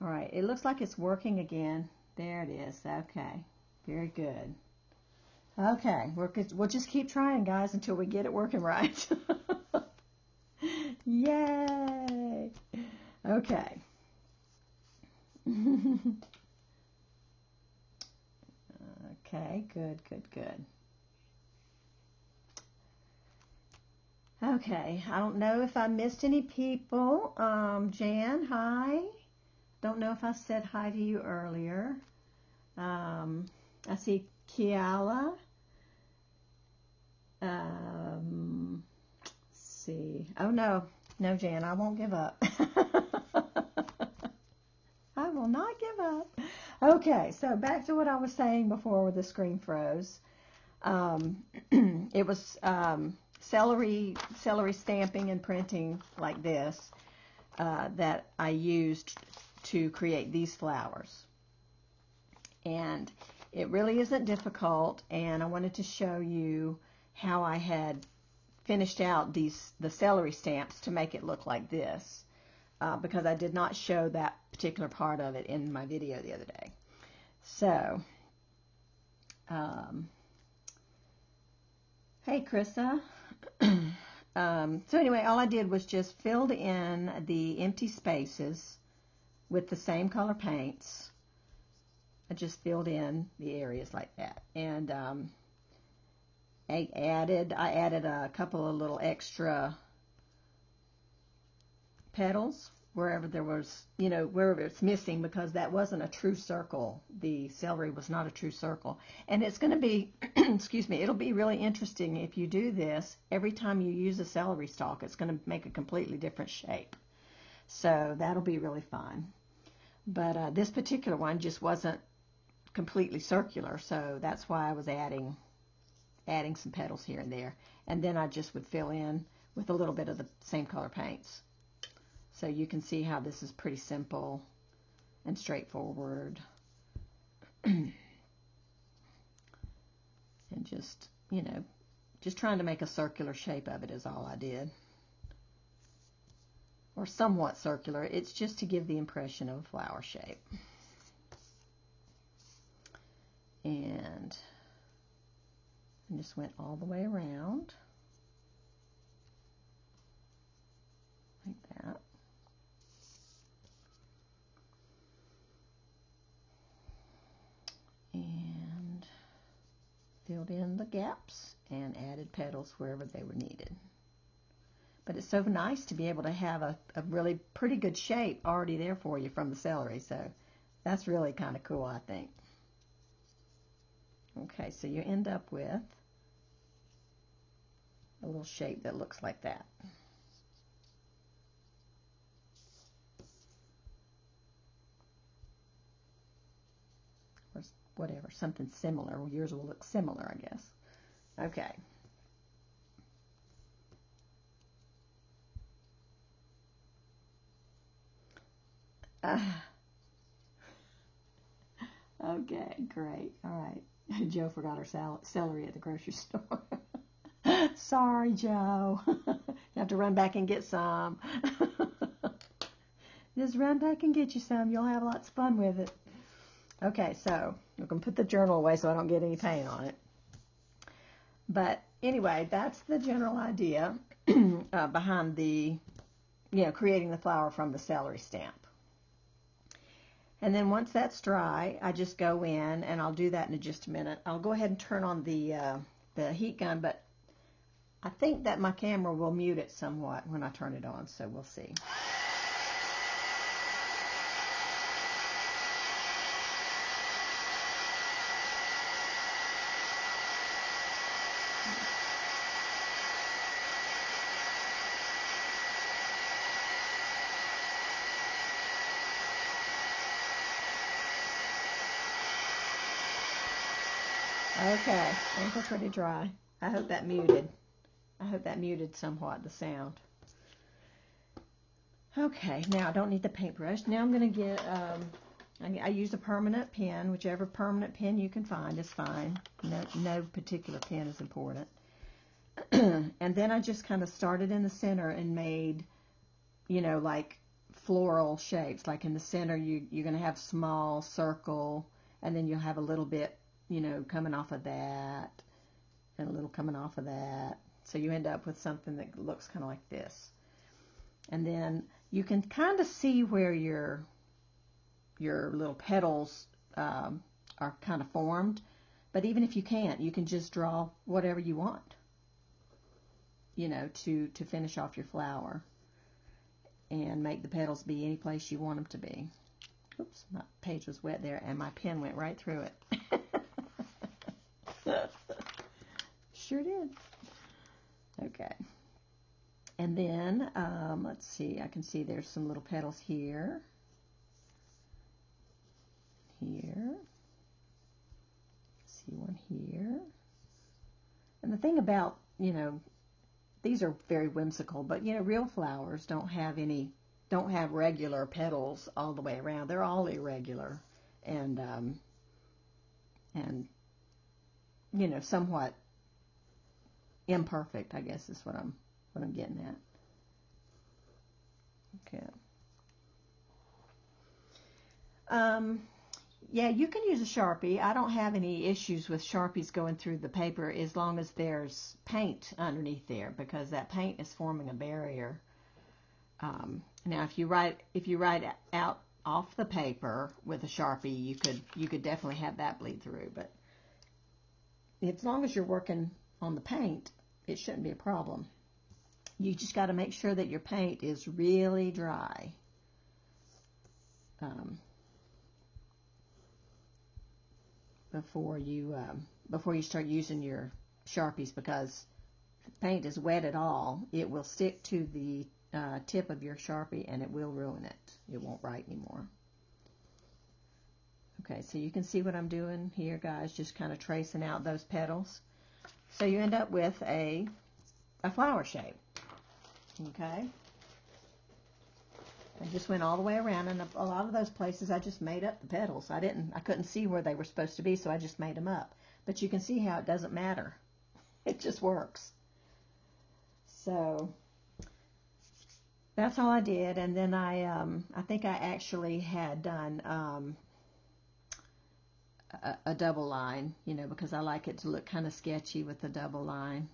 All right, it looks like it's working again. There it is. Okay, very good. Okay, we'll just keep trying, guys, until we get it working right. Yay! Okay. Okay, good, good, good. Okay, I don't know if I missed any people. Jan, hi. Don't know if I said hi to you earlier. I see Kiala. See. Oh, no. No, Jan, I won't give up. I will not give up. Okay, so back to what I was saying before with the screen froze. It was celery stamping and printing like this that I used to create these flowers. And it really isn't difficult, and I wanted to show you how I had finished out the celery stamps to make it look like this, because I did not show that particular part of it in my video the other day. So, hey Krissa. So anyway, all I did was just filled in the empty spaces with the same color paints. I just filled in the areas like that, and I added a couple of little extra petals wherever there was, wherever it's missing, because that wasn't a true circle. The celery was not a true circle. And it's going to be, excuse me, it'll be really interesting if you do this. Every time you use a celery stalk, it's going to make a completely different shape. So that'll be really fun. But this particular one just wasn't completely circular, so that's why I was adding some petals here and there. And then I just would fill in with a little bit of the same color paints. So you can see how this is pretty simple and straightforward. And just, just trying to make a circular shape of it is all I did. Or somewhat circular. It's just to give the impression of a flower shape. And I just went all the way around. Like that. And filled in the gaps and added petals wherever they were needed. But it's so nice to be able to have a really pretty good shape already there for you from the celery. So that's really kind of cool, I think. Okay, so you end up with a little shape that looks like that. Or whatever, something similar. Yours will look similar, I guess. Okay. Okay, great. All right. Joe forgot her celery at the grocery store. Sorry, Joe. You have to run back and get some. Just run back and get you some. You'll have lots of fun with it. Okay, so we're going to put the journal away so I don't get any paint on it. But anyway, that's the general idea behind the, creating the flower from the celery stamp. And then once that's dry, I just go in, and I'll do that in just a minute. I'll go ahead and turn on the heat gun, but I think that my camera will mute it somewhat when I turn it on, so we'll see. Okay, things are pretty dry. I hope that muted somewhat the sound. Okay, now I don't need the paintbrush. Now I'm going to get, I use a permanent pen. Whichever permanent pen you can find is fine. No particular pen is important. And then I just kind of started in the center and made, like floral shapes. Like in the center, you're going to have small circle, and then you'll have a little bit, coming off of that, and a little coming off of that. So you end up with something that looks kind of like this. And then you can kind of see where your little petals are kind of formed. But even if you can't, you can just draw whatever you want, to finish off your flower and make the petals be any place you want them to be. Oops, my page was wet there and my pen went right through it. Sure did. Okay. And then, let's see, I can see there's some little petals here. Here. See one here. And the thing about, these are very whimsical, but, real flowers don't have regular petals all the way around. They're all irregular and somewhat imperfect, I guess is what I'm getting at. Okay. Yeah, you can use a Sharpie. I don't have any issues with Sharpies going through the paper as long as there's paint underneath there, because that paint is forming a barrier. Now, if you write out off the paper with a Sharpie, you could definitely have that bleed through. But as long as you're working on the paint, it shouldn't be a problem. You just got to make sure that your paint is really dry. Before you start using your Sharpies, because if the paint is wet at all, it will stick to the tip of your Sharpie and it will ruin it. It won't write anymore. Okay, so you can see what I'm doing here, guys, just kind of tracing out those petals. So you end up with a flower shape. Okay. I just went all the way around, and a lot of those places I just made up the petals. I couldn't see where they were supposed to be, so I just made them up. But you can see how it doesn't matter. It just works. So that's all I did, and then I think I actually had done a double line, because I like it to look kind of sketchy with the double line.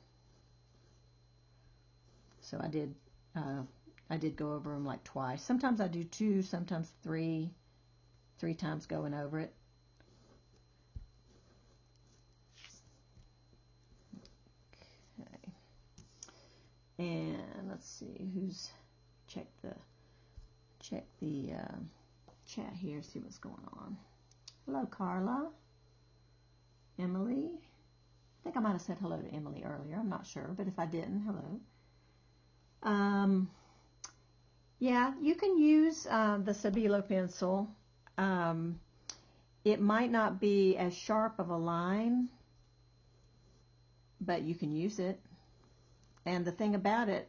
So I did go over them like twice. Sometimes I do 2, sometimes 3 times going over it. Okay. And let's see who's check the chat here, see what's going on. Hello, Carla. Emily. I think I might have said hello to Emily earlier. I'm not sure, but if I didn't, hello. Yeah, you can use the Stabilo pencil. It might not be as sharp of a line, but you can use it. And the thing about it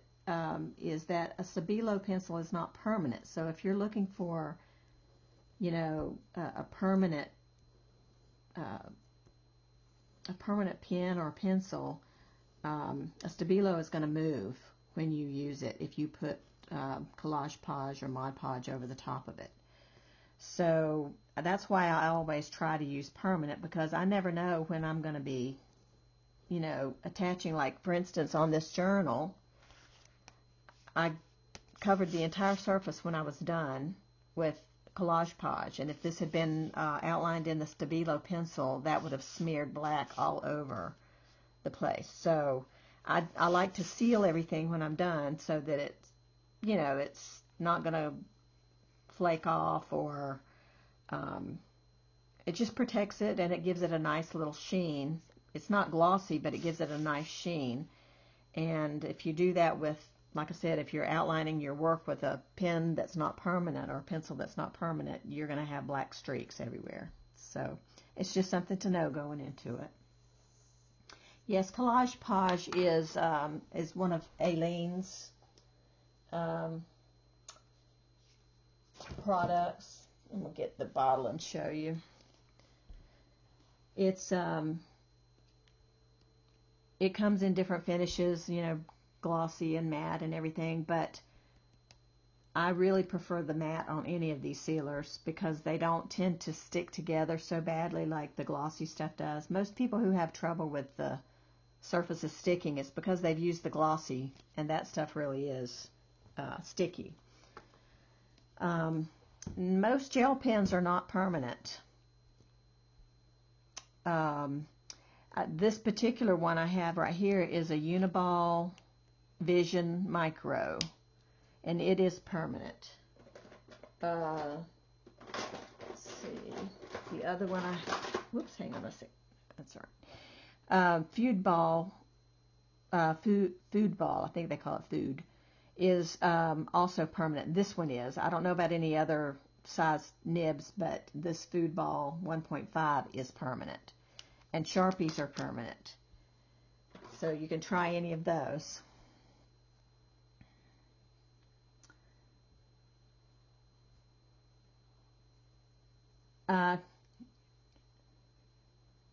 is that a Stabilo pencil is not permanent. So if you're looking for, a permanent pen or pencil, a Stabilo is going to move when you use it if you put Collage Podge or Mod Podge over the top of it. So that's why I always try to use permanent, because I never know when I'm going to be, attaching. Like, for instance, on this journal, I covered the entire surface when I was done with Collage Podge, and if this had been outlined in the Stabilo pencil, that would have smeared black all over the place. So I like to seal everything when I'm done so that it's, it's not going to flake off, or it just protects it and it gives it a nice little sheen. It's not glossy, but it gives it a nice sheen. And if you do that with, like I said, if you're outlining your work with a pen that's not permanent or a pencil that's not permanent, you're going to have black streaks everywhere. So it's just something to know going into it. Yes, Collage Podge is one of Aleene's products. I'm going to get the bottle and show you. It's it comes in different finishes, glossy and matte and everything, but I really prefer the matte on any of these sealers because they don't tend to stick together so badly like the glossy stuff does. Most people who have trouble with the surfaces sticking, it's because they've used the glossy, and that stuff really is sticky. Most gel pens are not permanent. This particular one I have right here is a Uniball Vision Micro, and it is permanent. Let's see. The other one whoops, hang on a sec. That's all right. Food Ball, I think they call it Food, is also permanent. This one is. I don't know about any other size nibs, but this Food Ball 1.5 is permanent. And Sharpies are permanent. So you can try any of those.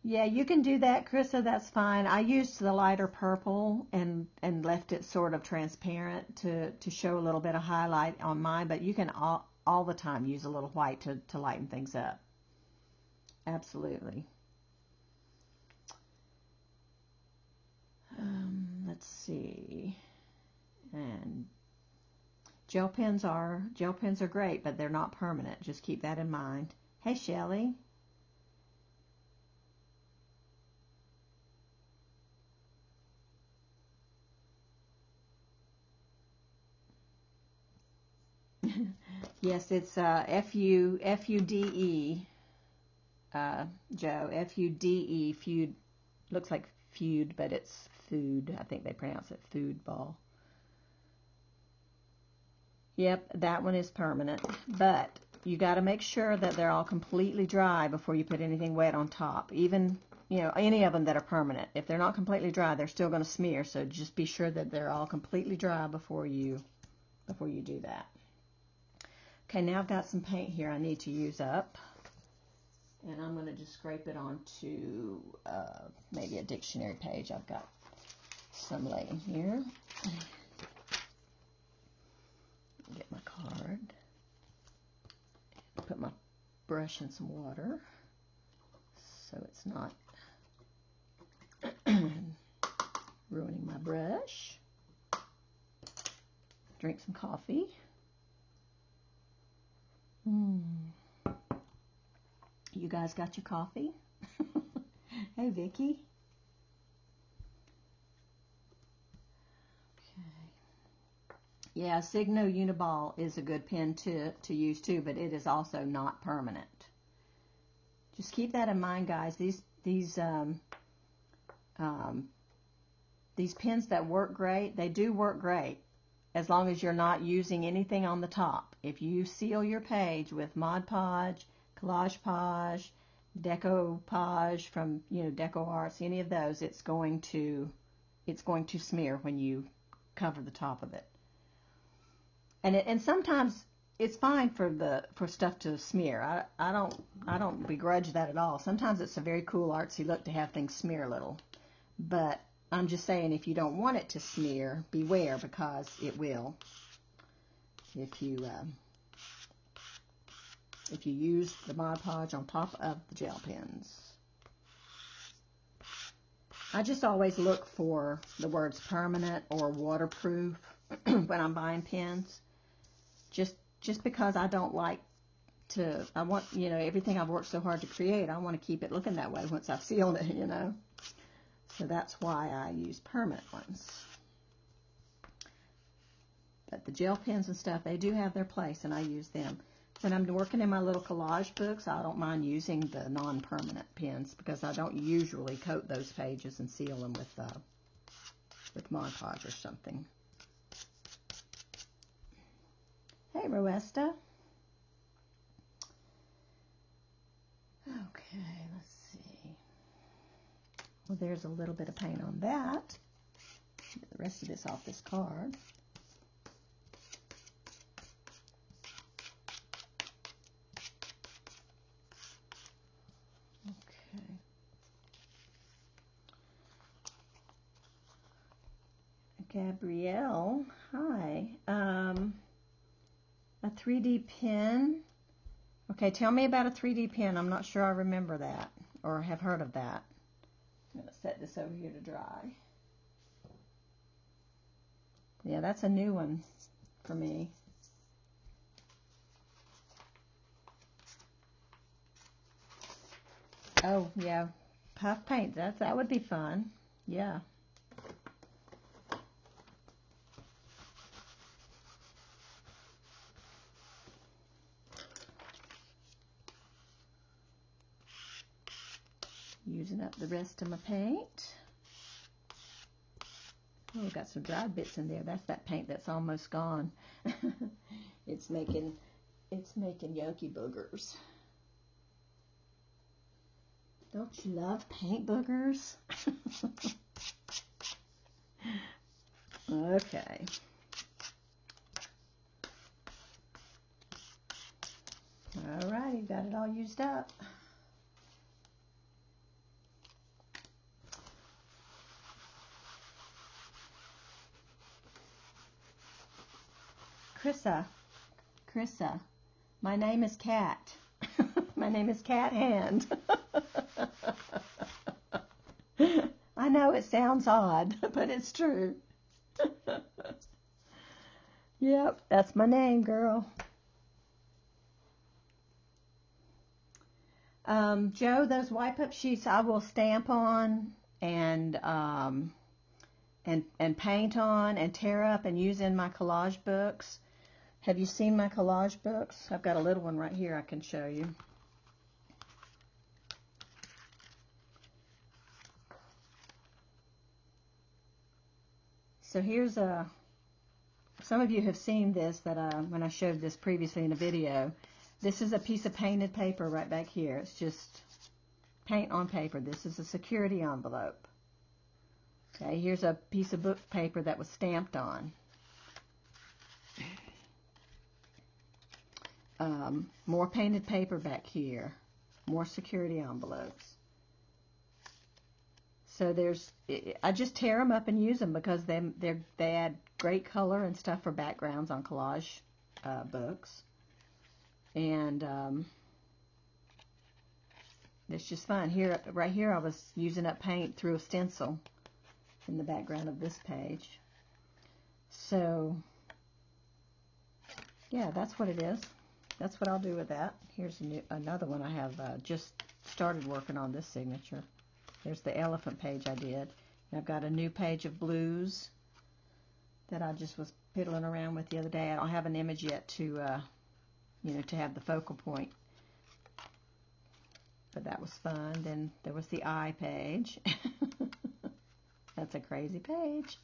Yeah, you can do that, Carissa. That's fine. I used the lighter purple and left it sort of transparent to show a little bit of highlight on mine, but you can all the time use a little white to lighten things up. Absolutely. Let's see. And gel pens are great, but they're not permanent. Just keep that in mind. Hey, Shelley. Yes, it's F-U-D-E, Joe. F-U-D-E, Feud. Looks like Feud, but it's Food. I think they pronounce it Food Ball. Yep, that one is permanent, but you got to make sure that they're all completely dry before you put anything wet on top. Even, any of them that are permanent. If they're not completely dry, they're still going to smear, so just be sure that they're all completely dry before you do that. Okay, now I've got some paint here I need to use up, and I'm going to just scrape it onto maybe a dictionary page. I've got some laying here. Get my card, put my brush in some water so it's not ruining my brush. Drink some coffee. You guys got your coffee? Hey, Vicky. Yeah, Signo Uniball is a good pen to use too, but it is also not permanent. Just keep that in mind, guys. These pens that work great, they do work great as long as you're not using anything on the top. If you seal your page with Mod Podge, Collage Podge, Decoupage from Deco Arts, any of those, it's going to smear when you cover the top of it. And sometimes it's fine for stuff to smear. I don't begrudge that at all. Sometimes it's a very cool artsy look to have things smear a little. But I'm just saying, if you don't want it to smear, beware, because it will. If you use the Mod Podge on top of the gel pens. I just always look for the words permanent or waterproof when I'm buying pens. Just because I don't like to, I want, everything I've worked so hard to create, I want to keep it looking that way once I've sealed it, So that's why I use permanent ones. But the gel pens and stuff, they do have their place, and I use them. When I'm working in my little collage books, I don't mind using the non-permanent pens because I don't usually coat those pages and seal them with Mod Podge or something. Hey, Roesta. Okay, let's see. Well, there's a little bit of paint on that. Get the rest of this off this card. Okay. Gabrielle, hi. 3D pen. Okay, tell me about a 3D pen. I'm not sure I remember that or have heard of that. I'm going to set this over here to dry. Yeah, that's a new one for me. Oh, yeah, puff paint. That would be fun. Yeah. Using up the rest of my paint. Oh, we've got some dried bits in there. That's that paint that's almost gone. It's making yolky boogers. Don't you love paint boogers? Okay. All righty, got it all used up. Chrissa, my name is Cat. My name is Cat Hand. I know it sounds odd, but it's true. Yep, that's my name, girl. Joe, those wipe-up sheets I will stamp on and paint on and tear up and use in my collage books. Have you seen my collage books? I've got a little one right here I can show you. So here's some of you have seen this when I showed this previously in a video. This is a piece of painted paper right back here. It's just paint on paper. This is a security envelope. Okay, here's a piece of book paper that was stamped on. More painted paper back here. More security envelopes. So I just tear them up and use them because they add great color and stuff for backgrounds on collage books. And it's just fun. Right here I was using up paint through a stencil in the background of this page. So yeah, that's what it is. That's what I'll do with that. Here's another one I have just started working on this signature. There's the elephant page I did. And I've got a new page of blues that I just was piddling around with the other day. I don't have an image yet to have the focal point. But that was fun. Then there was the eye page. That's a crazy page.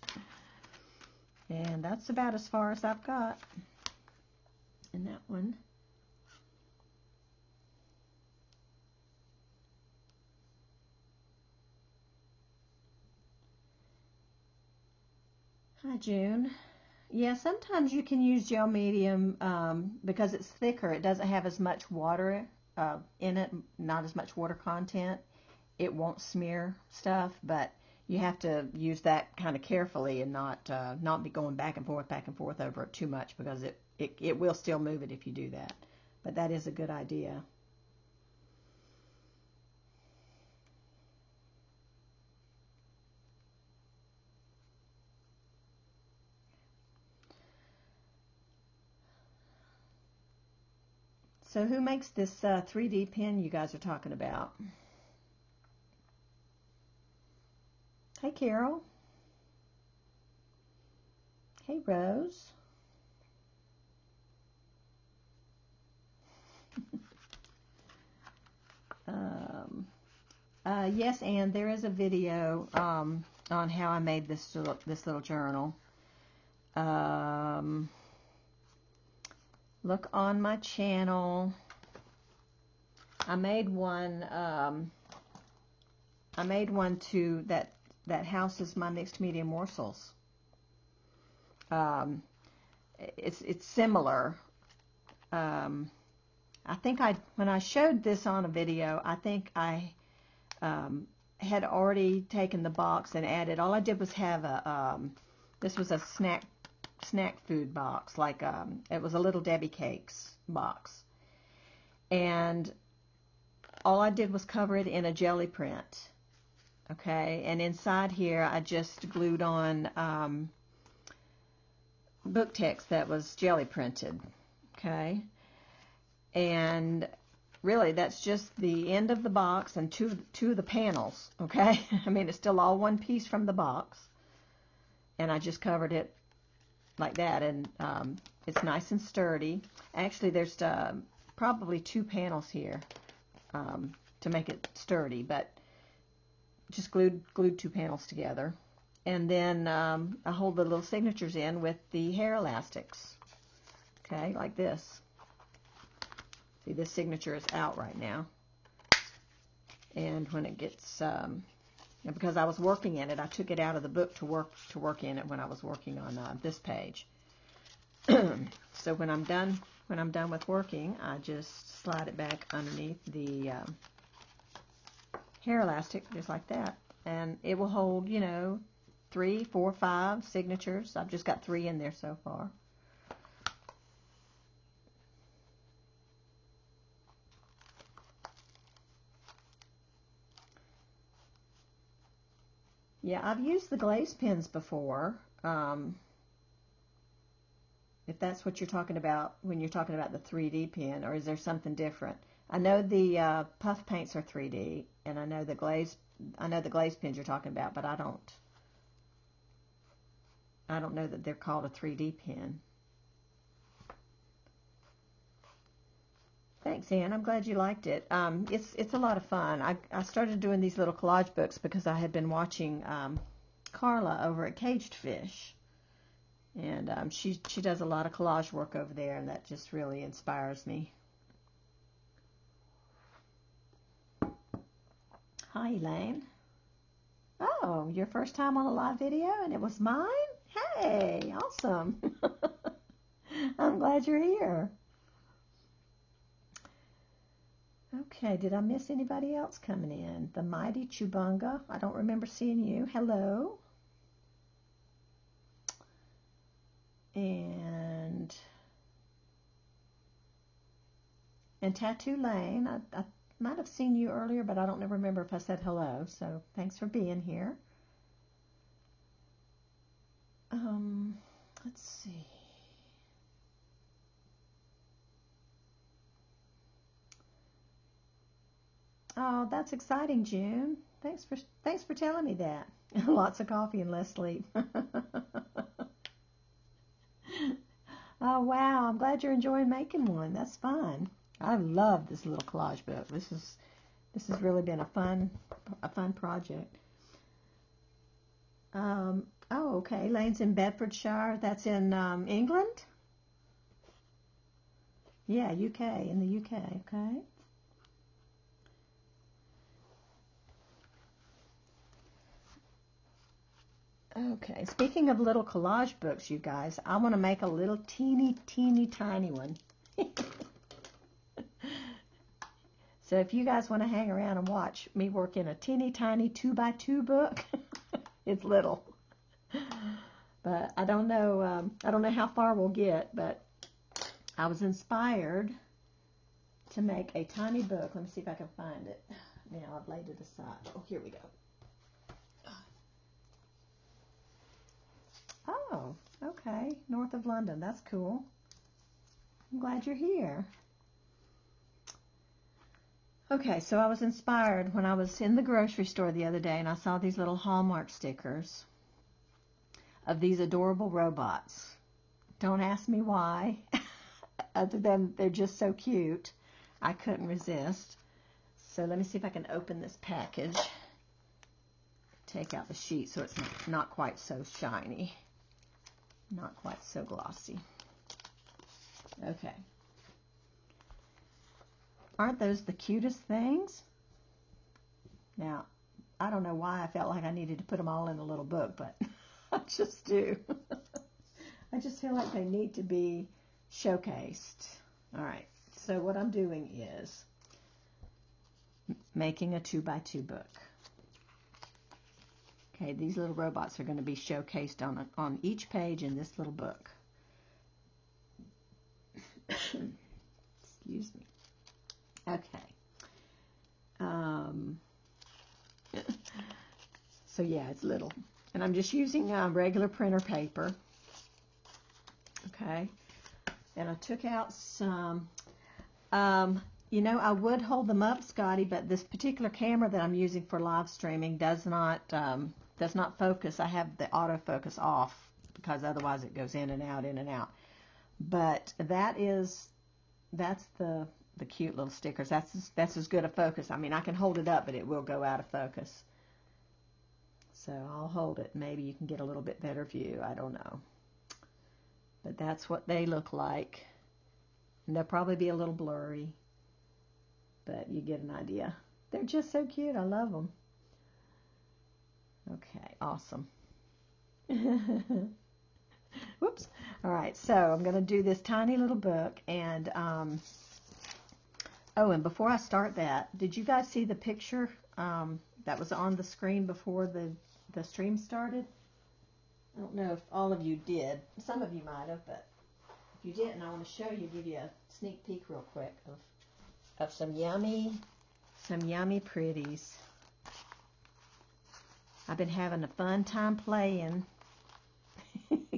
And that's about as far as I've got in that one. Hi, June. Yeah, sometimes you can use gel medium because it's thicker. It doesn't have as much water in it, not as much water content. It won't smear stuff, but you have to use that kind of carefully and not be going back and forth over it too much because it will still move it if you do that. But that is a good idea. So who makes this 3D pen you guys are talking about? Hey, Carol. Hey, Rose. Yes, and there is a video on how I made this little journal. Look on my channel. I made one. To that houses my mixed media morsels. It's similar. I think when I showed this on a video, I think I had already taken the box and added. All I did was have this was a snack snack food box, like it was a Little Debbie Cakes box. And all I did was cover it in a jelly print. Okay, and inside here I just glued on book text that was jelly printed. Okay, and really that's just the end of the box and two of the panels. Okay, I mean it's still all one piece from the box, and I just covered it like that, and it's nice and sturdy. Actually, there's probably 2 panels here to make it sturdy, but just glued 2 panels together. And then I hold the little signatures in with the hair elastics. Okay, like this. See, this signature is out right now. And when it gets, because I was working in it, I took it out of the book to work in it when I was working on this page. So when I'm done with working, I just slide it back underneath the hair elastic, just like that, and it will hold, 3, 4, 5 signatures. I've just got 3 in there so far. Yeah, I've used the glaze pens before. If that's what you're talking about when you're talking about the 3D pen, or is there something different? I know the puff paints are 3D, and I know the glaze pens you're talking about, but I don't know that they're called a 3D pen. Thanks, Ann. I'm glad you liked it. It's a lot of fun. I started doing these little collage books because I had been watching Carla over at Caged Fish, and she does a lot of collage work over there, and that just really inspires me. Hi, Elaine. Oh, your first time on a live video, and it was mine? Hey, awesome. I'm glad you're here. Okay, did I miss anybody else coming in? The Mighty Chubunga. I don't remember seeing you. Hello. And Tattoo Lane. I might have seen you earlier, but I don't remember if I said hello. So thanks for being here. Let's see. Oh, that's exciting, June. Thanks for telling me that. Lots of coffee and less sleep. Oh, wow. I'm glad you're enjoying making one. That's fun. I love this little collage book. This has really been a fun project. Oh, okay. Lane's in Bedfordshire. That's in England? Yeah, UK, in the UK, okay. Okay, speaking of little collage books, you guys, I want to make a little teeny tiny one. So if you guys want to hang around and watch me work in a teeny tiny 2x2 book, it's little. But I don't know how far we'll get, but I was inspired to make a tiny book. Let me see if I can find it. Now I've laid it aside. Oh, here we go. Oh, okay. North of London. That's cool. I'm glad you're here. Okay, so I was inspired when I was in the grocery store the other day and I saw these little Hallmark stickers of these adorable robots. Don't ask me why, other than they're just so cute. I couldn't resist. So let me see if I can open this package. Take out the sheet so it's not quite so shiny. Not quite so glossy. Okay. Aren't those the cutest things? Now, I don't know why I felt like I needed to put them all in a little book, but I just do. I just feel like they need to be showcased. All right. So what I'm doing is making a 2x2 book. Okay, these little robots are going to be showcased on each page in this little book. Excuse me. Okay. So yeah, it's little. And I'm just using regular printer paper. Okay. And I took out some, you know, I would hold them up, Scotty, but this particular camera that I'm using for live streaming does not focus. I have the autofocus off because otherwise it goes in and out, in and out. But that's the cute little stickers. That's as good a focus. I mean, I can hold it up, but it will go out of focus. So I'll hold it. Maybe you can get a little bit better view. I don't know. But that's what they look like. And they'll probably be a little blurry, but you get an idea. They're just so cute. I love them. Okay, awesome. Whoops. All right, so I'm going to do this tiny little book. And, oh, and before I start that, did you guys see the picture that was on the screen before the stream started? I don't know if all of you did. Some of you might have, but if you didn't, I want to show you, give you a sneak peek real quick of some yummy pretties. I've been having a fun time playing. Do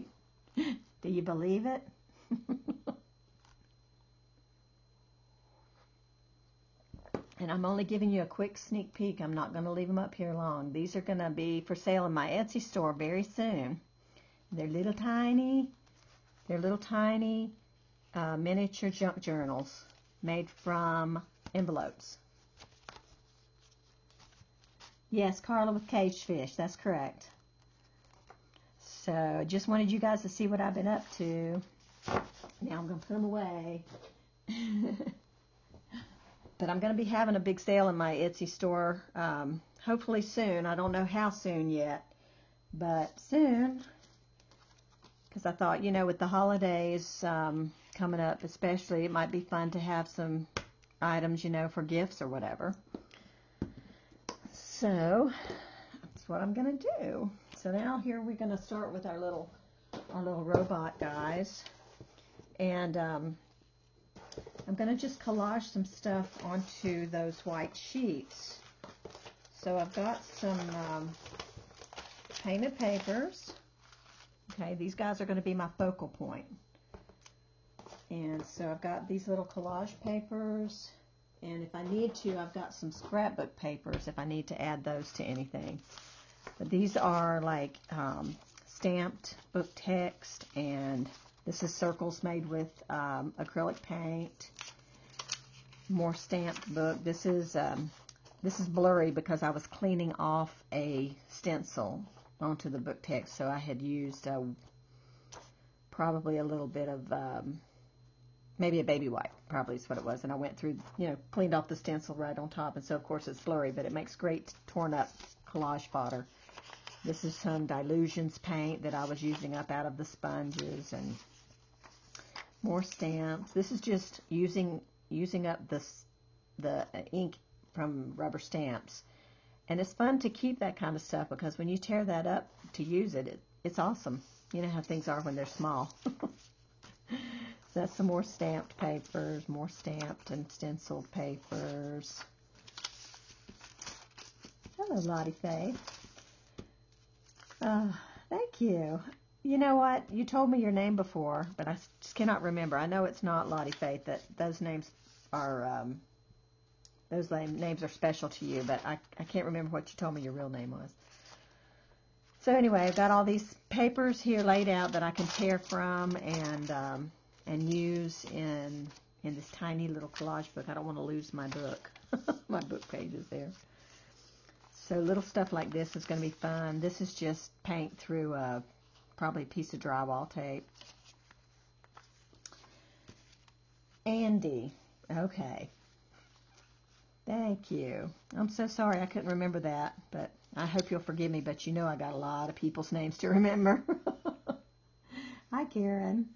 you believe it? And I'm only giving you a quick sneak peek. I'm not going to leave them up here long. These are going to be for sale in my Etsy store very soon. They're little tiny miniature junk journals made from envelopes. Yes, Carla with caged fish. That's correct. So I just wanted you guys to see what I've been up to. Now I'm going to put them away. But I'm going to be having a big sale in my Etsy store hopefully soon. I don't know how soon yet, but soon. Because I thought, you know, with the holidays coming up especially, it might be fun to have some items, you know, for gifts or whatever. So that's what I'm going to do. So now here we're going to start with our little robot guys. And I'm going to just collage some stuff onto those white sheets. So I've got some painted papers. Okay, these guys are going to be my focal point. And so I've got these little collage papers. And if I need to, I've got some scrapbook papers if I need to add those to anything. But these are like stamped book text, and this is circles made with acrylic paint. More stamped book. This is blurry because I was cleaning off a stencil onto the book text, so I had used probably a little bit of maybe a baby wipe, probably is what it was, and I went through, you know, cleaned off the stencil right on top, and so of course it's blurry, but it makes great torn up collage fodder. This is some Dilutions paint that I was using up out of the sponges, and more stamps. This is just using up the ink from rubber stamps. And it's fun to keep that kind of stuff because when you tear that up to use it, it's awesome. You know how things are when they're small. So that's some more stamped papers, more stamped and stenciled papers. Hello, Lottie Faye. Thank you. You know what? You told me your name before, but I just cannot remember. I know it's not Lottie Faith. That those names are special to you, but I can't remember what you told me your real name was. So anyway, I've got all these papers here laid out that I can tear from and use in this tiny little collage book. I don't want to lose my book, my book pages there. So little stuff like this is going to be fun. This is just paint through probably a piece of drywall tape. Andy. Okay. Thank you. I'm so sorry I couldn't remember that, but I hope you'll forgive me, but you know I got a lot of people's names to remember. Hi, Karen.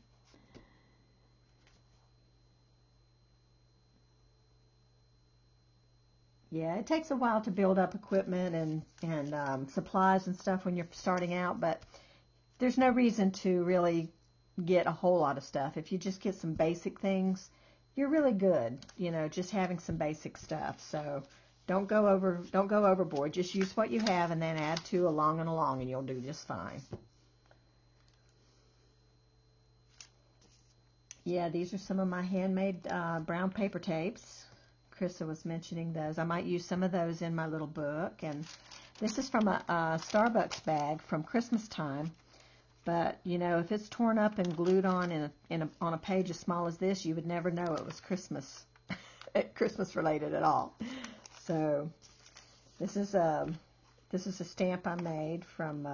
Yeah, it takes a while to build up equipment and supplies and stuff when you're starting out, but there's no reason to really get a whole lot of stuff. If you just get some basic things, you're really good, you know, just having some basic stuff. So don't go overboard. Just use what you have and then add to along and you'll do just fine. Yeah, these are some of my handmade brown paper tapes. Krista was mentioning those. I might use some of those in my little book. And this is from a Starbucks bag from Christmas time. But, you know, if it's torn up and glued on on a page as small as this, you would never know it was Christmas, Christmas related at all. So this is a stamp I made from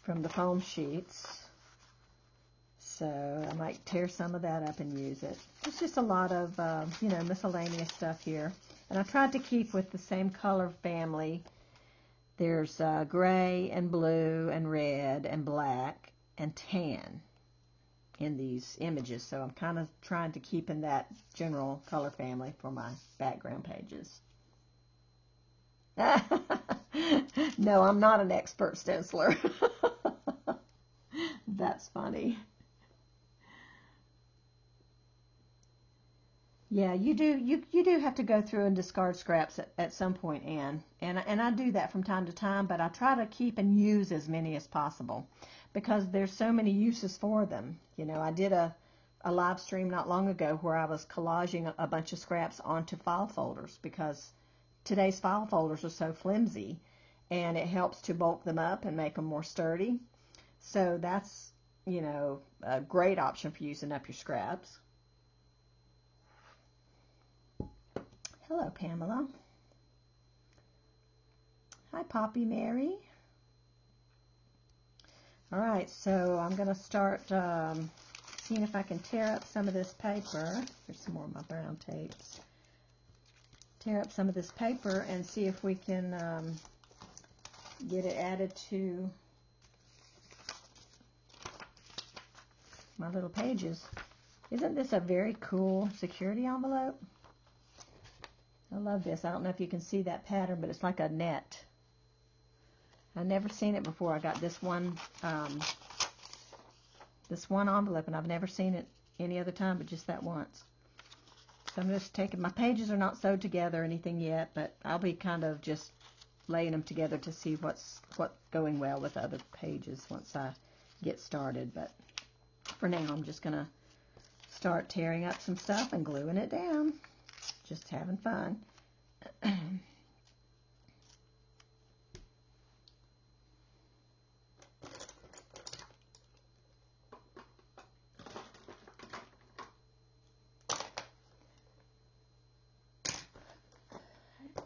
the foam sheets. So I might tear some of that up and use it. It's just a lot of, you know, miscellaneous stuff here. And I tried to keep with the same color family. There's gray and blue and red and black and tan in these images. So I'm kind of trying to keep in that general color family for my background pages. No, I'm not an expert stenciler. That's funny. Yeah, you do have to go through and discard scraps at some point, Anne. And I do that from time to time, but I try to keep and use as many as possible because there's so many uses for them. You know, I did a live stream not long ago where I was collaging a bunch of scraps onto file folders because today's file folders are so flimsy and it helps to bulk them up and make them more sturdy. So that's, you know, a great option for using up your scraps. Hello, Pamela. Hi, Poppy Mary. All right, so I'm going to start seeing if I can tear up some of this paper. There's some more of my brown tapes. Tear up some of this paper and see if we can get it added to my little pages. Isn't this a very cool security envelope? I love this. I don't know if you can see that pattern, but it's like a net. I've never seen it before. I got this one envelope, and I've never seen it any other time but just that once. So I'm just taking, my pages are not sewed together or anything yet, but I'll be kind of just laying them together to see what's going well with other pages once I get started. But for now, I'm just going to start tearing up some stuff and gluing it down. Just having fun.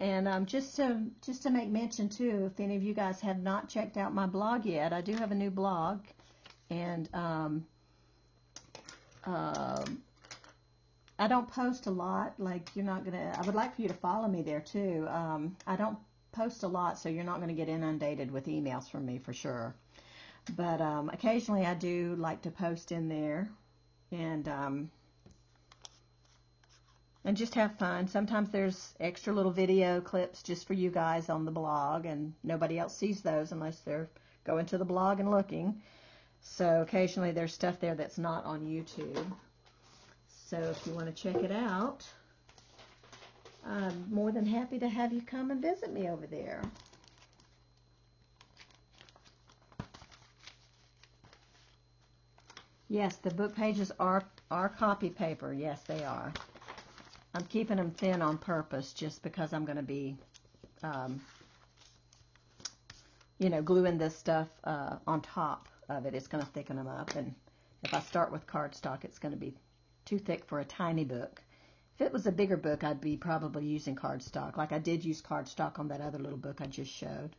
And just to make mention too, if any of you guys have not checked out my blog yet, I do have a new blog, and I don't post a lot. Like, you're not gonna. I would like for you to follow me there too. I don't post a lot, so you're not going to get inundated with emails from me for sure. But occasionally I do like to post in there, and just have fun. Sometimes there's extra little video clips just for you guys on the blog, and nobody else sees those unless they're going to the blog and looking. So occasionally there's stuff there that's not on YouTube. So if you want to check it out, I'm more than happy to have you come and visit me over there. Yes, the book pages are copy paper. Yes, they are. I'm keeping them thin on purpose just because I'm going to be, you know, gluing this stuff on top of it. It's going to thicken them up. And if I start with cardstock, it's going to be too thick for a tiny book. If it was a bigger book, I'd be probably using cardstock. Like I did use cardstock on that other little book I just showed.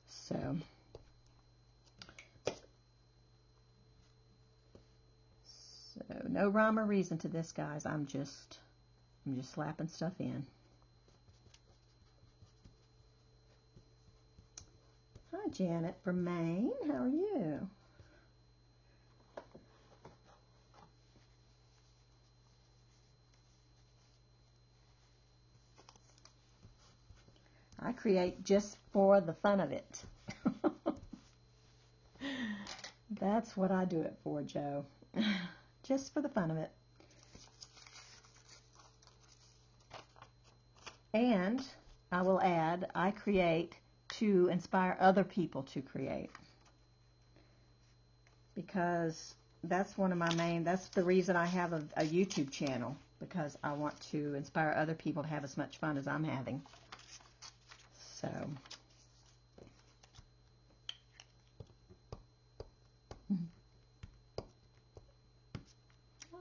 So no rhyme or reason to this, guys. I'm just slapping stuff in. Hi, Janet from Maine. How are you? I create just for the fun of it. That's what I do it for, Joe. Just for the fun of it. And I will add, I create to inspire other people to create. Because that's one of my that's the reason I have a YouTube channel. Because I want to inspire other people to have as much fun as I'm having. So.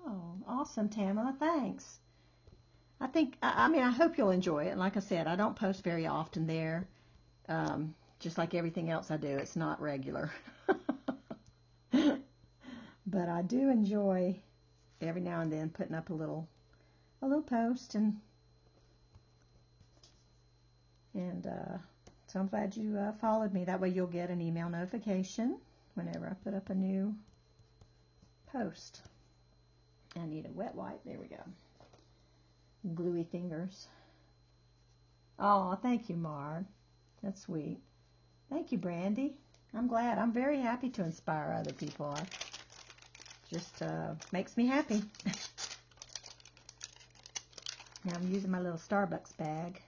Oh, awesome, Tamala. Thanks. I hope you'll enjoy it. And like I said, I don't post very often there. Just like everything else I do, it's not regular. But I do enjoy every now and then putting up a little post, and so I'm glad you followed me. That way you'll get an email notification whenever I put up a new post. I need a wet wipe. There we go. Gluey fingers. Oh, thank you, Marg. That's sweet. Thank you, Brandy. I'm glad. I'm very happy to inspire other people. It just makes me happy. Now I'm using my little Starbucks bag.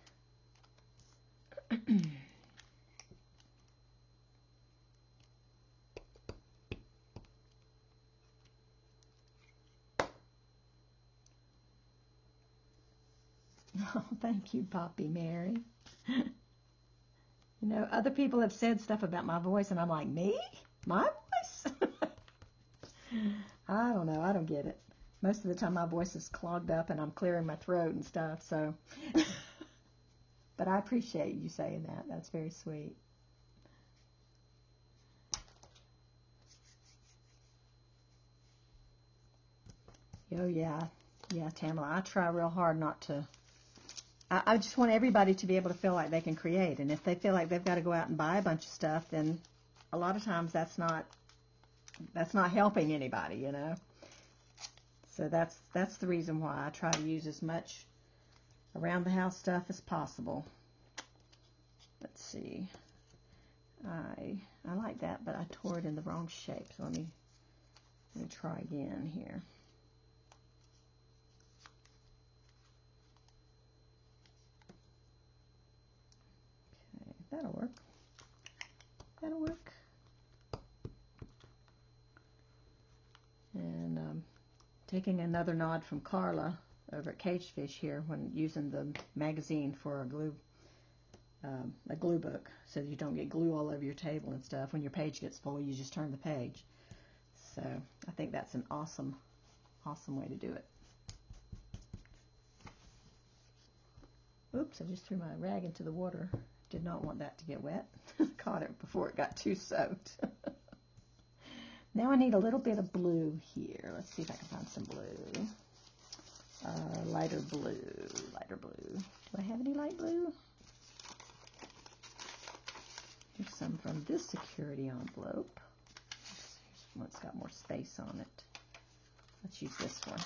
Oh, thank you, Poppy Mary. You know, other people have said stuff about my voice, and I'm like, me? My voice? I don't know. I don't get it. Most of the time my voice is clogged up and I'm clearing my throat and stuff, so. But I appreciate you saying that. That's very sweet. Oh, yeah. Yeah, Tamala, I try real hard not to. I just want everybody to be able to feel like they can create. And if they feel like they've got to go out and buy a bunch of stuff, then a lot of times that's not helping anybody, you know. So that's the reason why I try to use as much around the house stuff as possible. Let's see. I like that, but I tore it in the wrong shape. So let me try again here. Okay, that'll work. That'll work. And taking another nod from Carla over at Caged Fish here when using the magazine for a glue book, so that you don't get glue all over your table and stuff. When your page gets full, you just turn the page. So I think that's an awesome way to do it. Oops, I just threw my rag into the water. Did not want that to get wet. Caught it before it got too soaked. Now I need a little bit of blue here. Let's see if I can find some blue. Lighter blue. Do I have any light blue? Here's some from this security envelope. Here's one that's got more space on it. Let's use this one.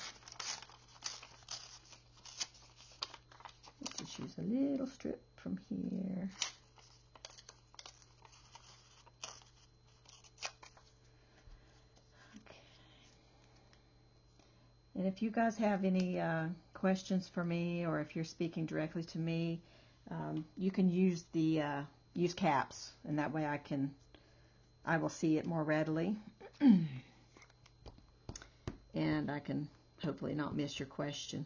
Let's just use a little strip from here. Okay. And if you guys have any questions for me, or if you're speaking directly to me, you can use the use caps, and that way I will see it more readily. And I can hopefully not miss your question.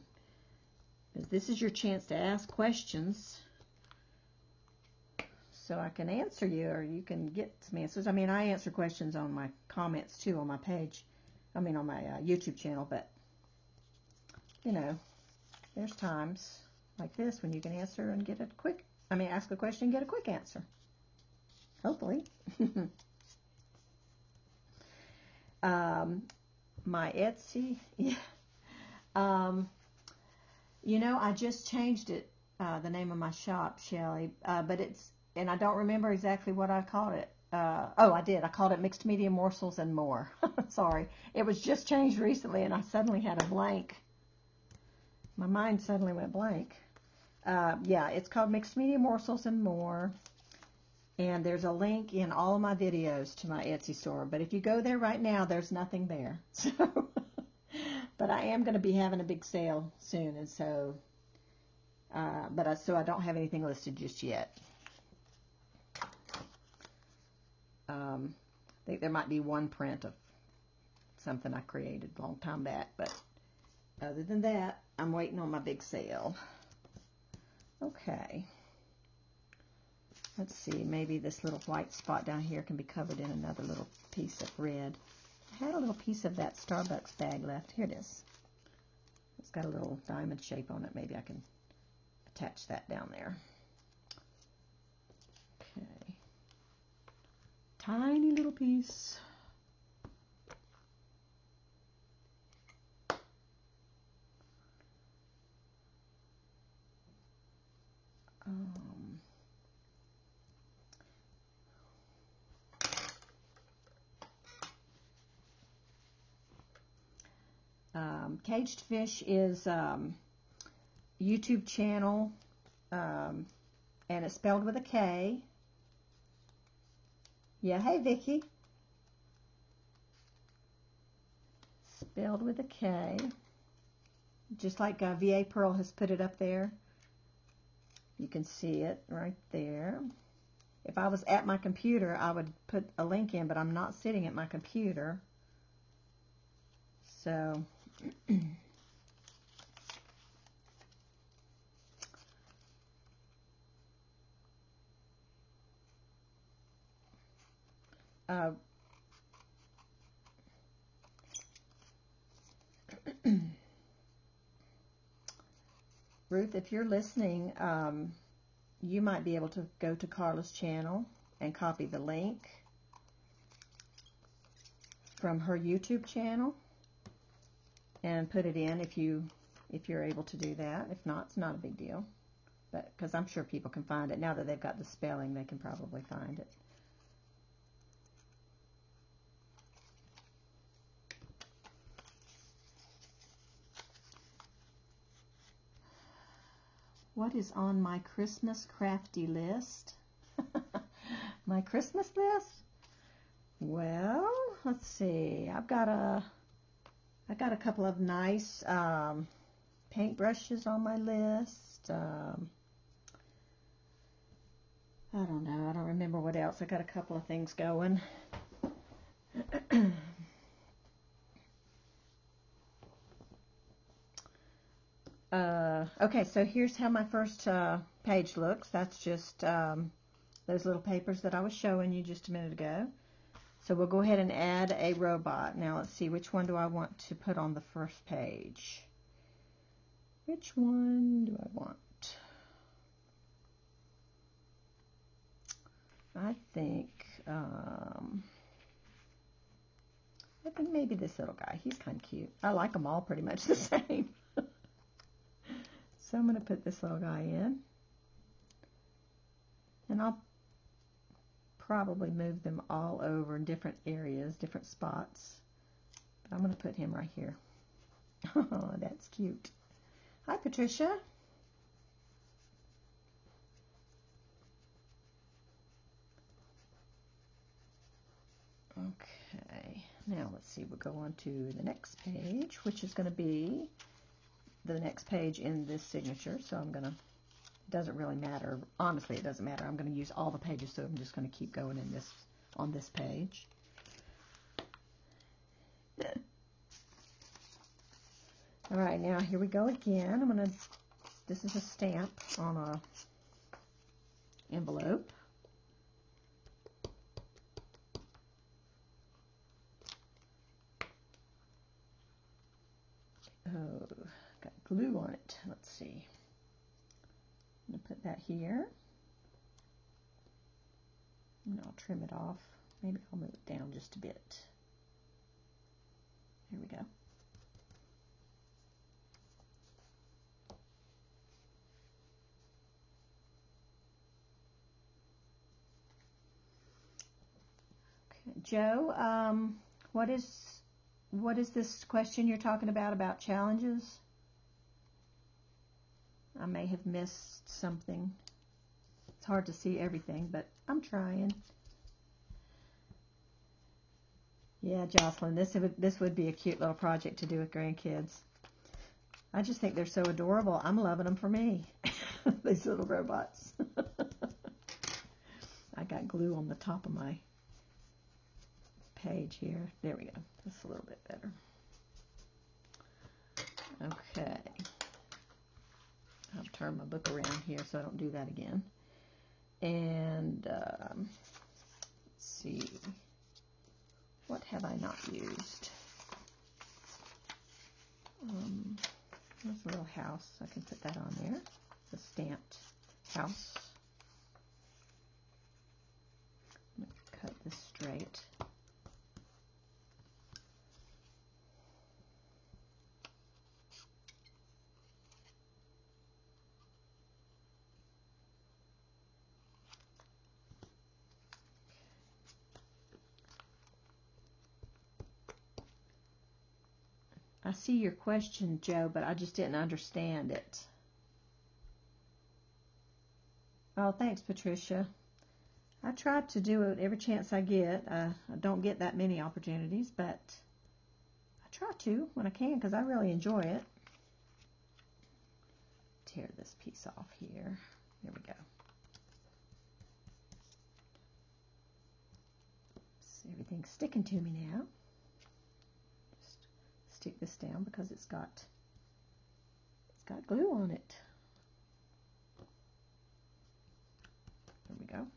This is your chance to ask questions so I can answer you, or you can get some answers. I mean, I answer questions on my comments too on my page. I mean, on my YouTube channel, but you know, there's times like this when you can answer and get ask a question and get a quick answer. Hopefully. My Etsy, yeah. You know, I just changed it, the name of my shop, Shelly, but and I don't remember exactly what I called it. Oh, I did. I called it Mixed Media Morsels and More. Sorry. It was just changed recently, and I suddenly had a blank. My mind suddenly went blank. yeah, it's called Mixed Media Morsels and More. And there's a link in all of my videos to my Etsy store. But if you go there right now, there's nothing there. So, but I am going to be having a big sale soon. And so, so I don't have anything listed just yet. I think there might be one print of something I created a long time back. But other than that, I'm waiting on my big sale. Okay. Let's see, maybe this little white spot down here can be covered in another little piece of red. I had a little piece of that Starbucks bag left. Here it is. It's got a little diamond shape on it. Maybe I can attach that down there. Okay. Tiny little piece. Caged Fish is YouTube channel, and it's spelled with a K. Yeah, hey Vicky. Spelled with a K. Just like VA Pearl has put it up there. You can see it right there. If I was at my computer, I would put a link in, but I'm not sitting at my computer. So, Ruth, if you're listening, you might be able to go to Carla's channel and copy the link from her YouTube channel and put it in if you're able to do that. If not, it's not a big deal. But because I'm sure people can find it now that they've got the spelling, they can probably find it. What is on my Christmas crafty list? My Christmas list? Well, let's see. I got a couple of nice paintbrushes on my list. I don't know. I don't remember what else. I got a couple of things going. Okay, so here's how my first page looks. That's just those little papers that I was showing you just a minute ago. So we'll go ahead and add a robot. Now let's see, which one do I want to put on the first page? Which one do I want? I think maybe this little guy. He's kind of cute. I like them all pretty much the same. So I'm going to put this little guy in. And I'll probably move them all over in different areas, different spots. But I'm going to put him right here. Oh, that's cute. Hi, Patricia. Okay, now let's see, we'll go on to the next page, which is going to be the next page in this signature. So I'm going to, it doesn't really matter. Honestly, it doesn't matter. I'm going to use all the pages, so I'm just going to keep going in this on this page. All right, now here we go again. I'm going to, this is a stamp on a envelope. Oh, got glue on it. Let's see. I'm going to put that here. And I'll trim it off. Maybe I'll move it down just a bit. Here we go. Okay, Joe, what is this question you're talking about challenges? I may have missed something. It's hard to see everything, but I'm trying. Yeah, Jocelyn, this would be a cute little project to do with grandkids. I just think they're so adorable. I'm loving them for me. These little robots. I got glue on the top of my page here. There we go. That's a little bit better. Okay. I'll turn my book around here so I don't do that again. And let's see. What have I not used? There's a little house. I can put that on there. The stamped house. I'm going to cut this straight. I see your question, Joe, but I just didn't understand it. Oh, thanks, Patricia. I try to do it every chance I get. I don't get that many opportunities, but I try to when I can because I really enjoy it. Tear this piece off here. There we go. So everything's sticking to me now. Stick this down because it's got glue on it. There we go.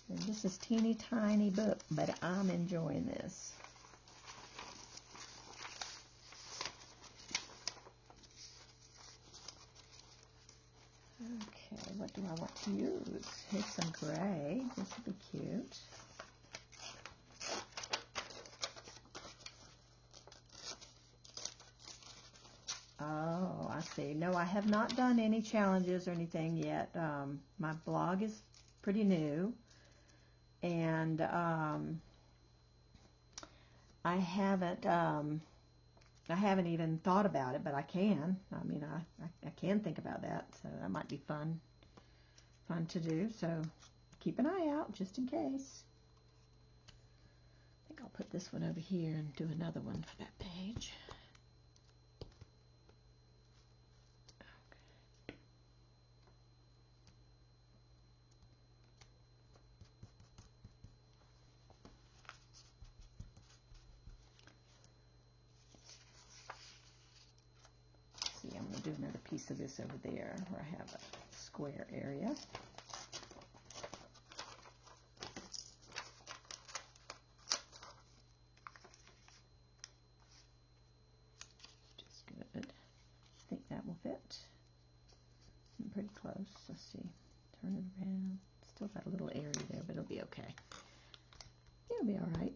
And this is teeny tiny book, but I'm enjoying this. Okay, what do I want to use? Here's some gray. This would be cute. Oh, I see. No, I have not done any challenges or anything yet. My blog is pretty new, and I haven't even thought about it, but I can. I mean, I can think about that, so that might be fun to do. So keep an eye out just in case. I think I'll put this one over here and do another one for that page. I'm going to do another piece of this over there where I have a square area. Just good. I think that will fit. I'm pretty close. Let's see. Turn it around. Still got a little area there, but it'll be okay. It'll be all right.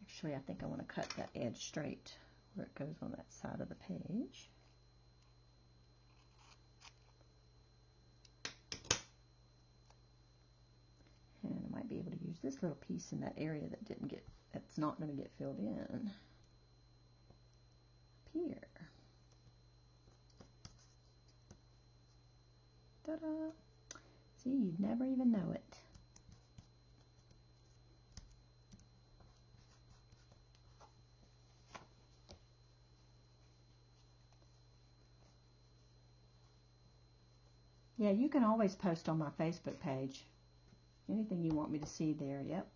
Actually, I think I want to cut that edge straight where it goes on that side of the page. And I might be able to use this little piece in that area that's not going to get filled in. Up here. Ta-da! See, you'd never even know it. Yeah, you can always post on my Facebook page. Anything you want me to see there, yep.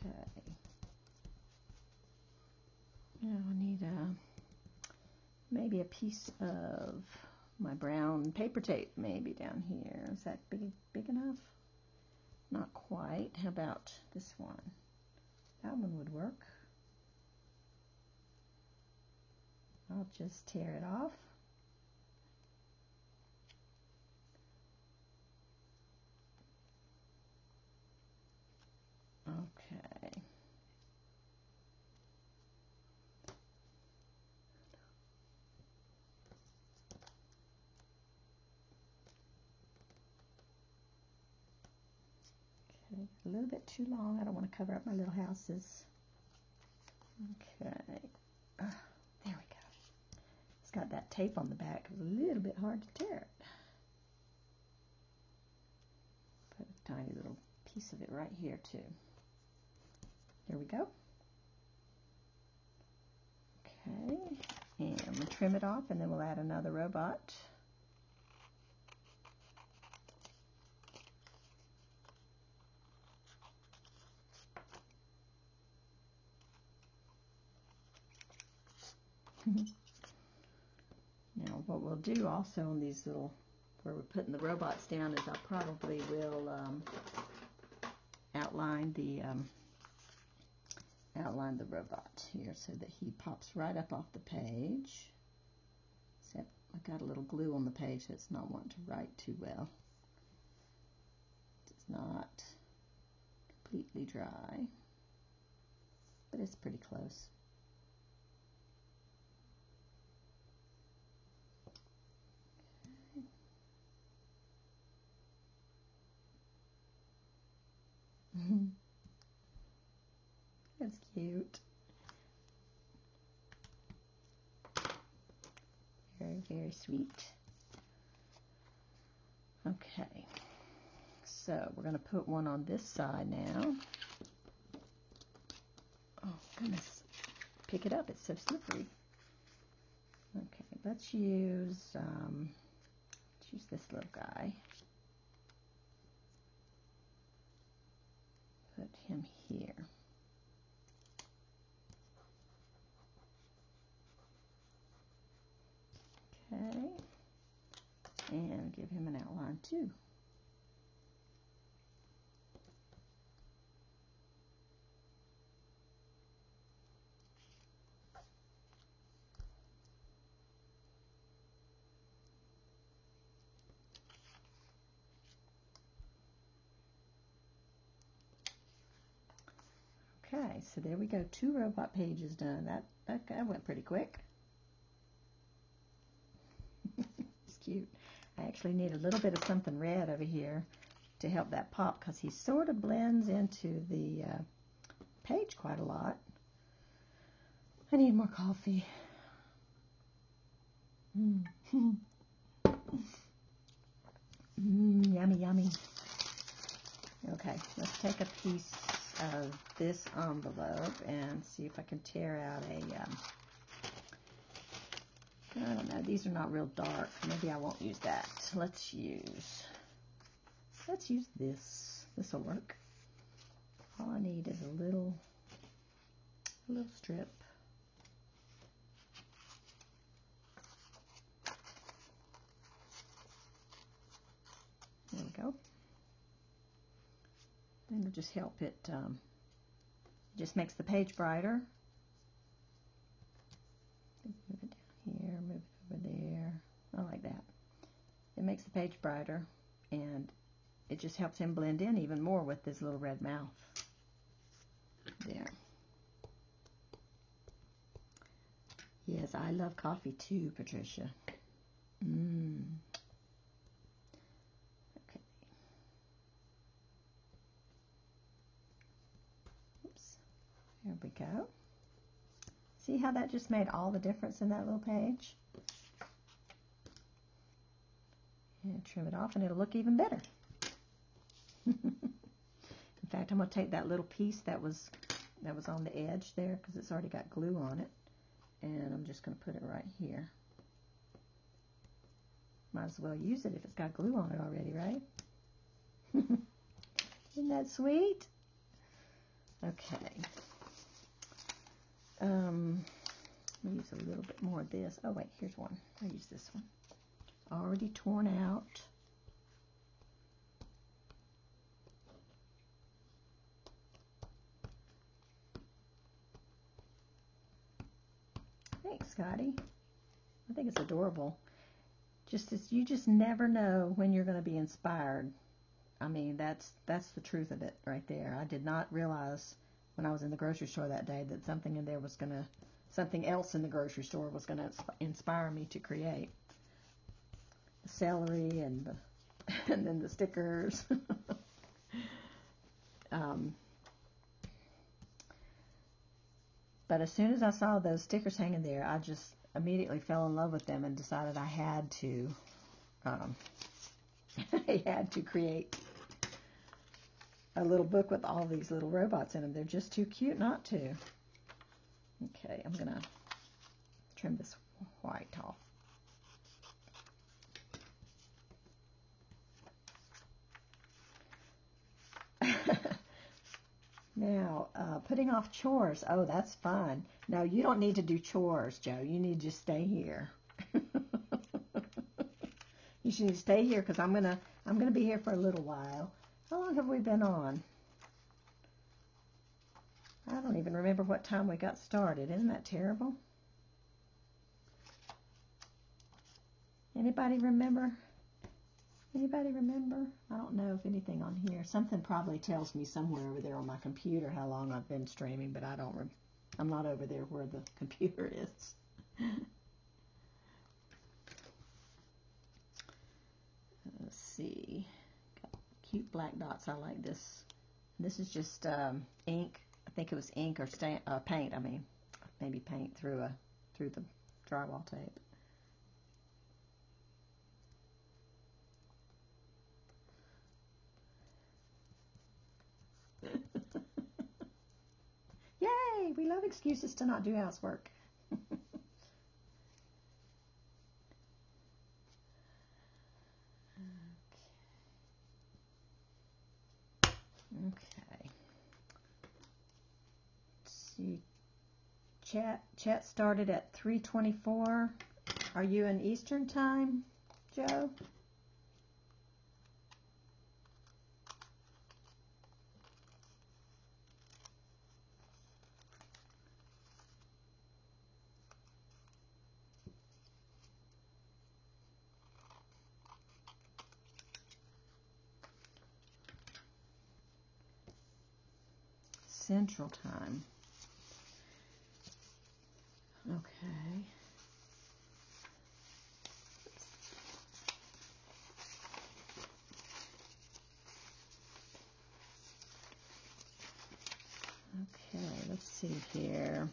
Okay. Now I need maybe a piece of my brown paper tape maybe down here. Is that big enough? Not quite. How about this one? That one would work. I'll just tear it off. Okay. A little bit too long. I don't want to cover up my little houses. Okay. There we go. It's got that tape on the back. It's a little bit hard to tear it. Put a tiny little piece of it right here too. There we go. Okay. And I'm going to trim it off and then we'll add another robot. Now what we'll do also on these little, where we're putting the robots down, is I probably will outline the robot here so that he pops right up off the page. Except I got a little glue on the page that's not wanting to write too well. It's not completely dry, but it's pretty close. That's cute. Very, very sweet. Okay, so we're going to put one on this side now. Oh, goodness. Pick it up. It's so slippery. Okay, let's use this little guy. Put him here. Okay, and give him an outline too. Okay, so there we go. 2 robot pages done. That went pretty quick. It's cute. I actually need a little bit of something red over here to help that pop because he sort of blends into the page quite a lot. I need more coffee. Yummy, yummy. Okay, let's take a piece of this envelope and see if I can tear out I don't know, these are not real dark. Maybe I won't use that. Let's use this. This will work. All I need is a little strip. There we go. And it'll just help it, just makes the page brighter. Move it down here, move it over there. I like that. It makes the page brighter, and it just helps him blend in even more with this little red mouth. There. Yes, I love coffee too, Patricia. Okay. Oops. There we go. See how that just made all the difference in that little page? And trim it off and it'll look even better. In fact, I'm going to take that little piece that was on the edge there because it's already got glue on it, and I'm just going to put it right here. Might as well use it if it's got glue on it already, right? Isn't that sweet? Okay. I'll use a little bit more of this. Oh wait, here's one. I'll use this one. Already torn out. Thanks, Scotty. I think it's adorable. You just never know when you're going to be inspired. I mean, that's the truth of it right there. I did not realize when I was in the grocery store that day that something else in the grocery store was going to inspire me to create. The celery and then the stickers. But as soon as I saw those stickers hanging there, I just immediately fell in love with them and decided I had to, I had to create a little book with all these little robots in them. They're just too cute not to. Okay, I'm going to trim this white off. Now, putting off chores. Oh, that's fun. No, you don't need to do chores, Joe. You need to just stay here. You should stay here because I'm gonna be here for a little while. How long have we been on? I don't even remember what time we got started. Isn't that terrible? Anybody remember? Anybody remember? I don't know if anything on here. Something probably tells me somewhere over there on my computer how long I've been streaming, but I don't. I'm not over there where the computer is. Let's see. Got cute black dots. I like this. This is just ink. I think it was ink or paint. I mean, maybe paint through the drywall tape. Yay! We love excuses to not do housework. Okay. Let's see. Chat started at 3:24. Are you in Eastern time, Joe? Central time. Okay. Okay, let's see here.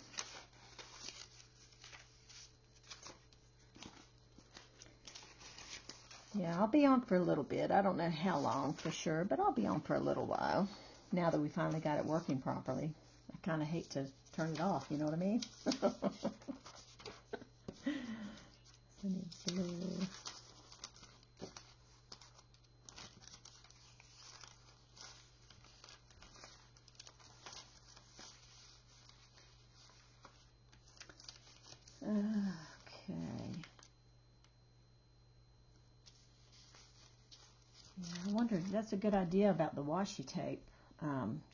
Yeah, I'll be on for a little bit. I don't know how long for sure, but I'll be on for a little while. Now that we finally got it working properly. I kind of hate to turn it off, you know what I mean? Okay. Yeah, I wondered, that's a good idea about the washi tape,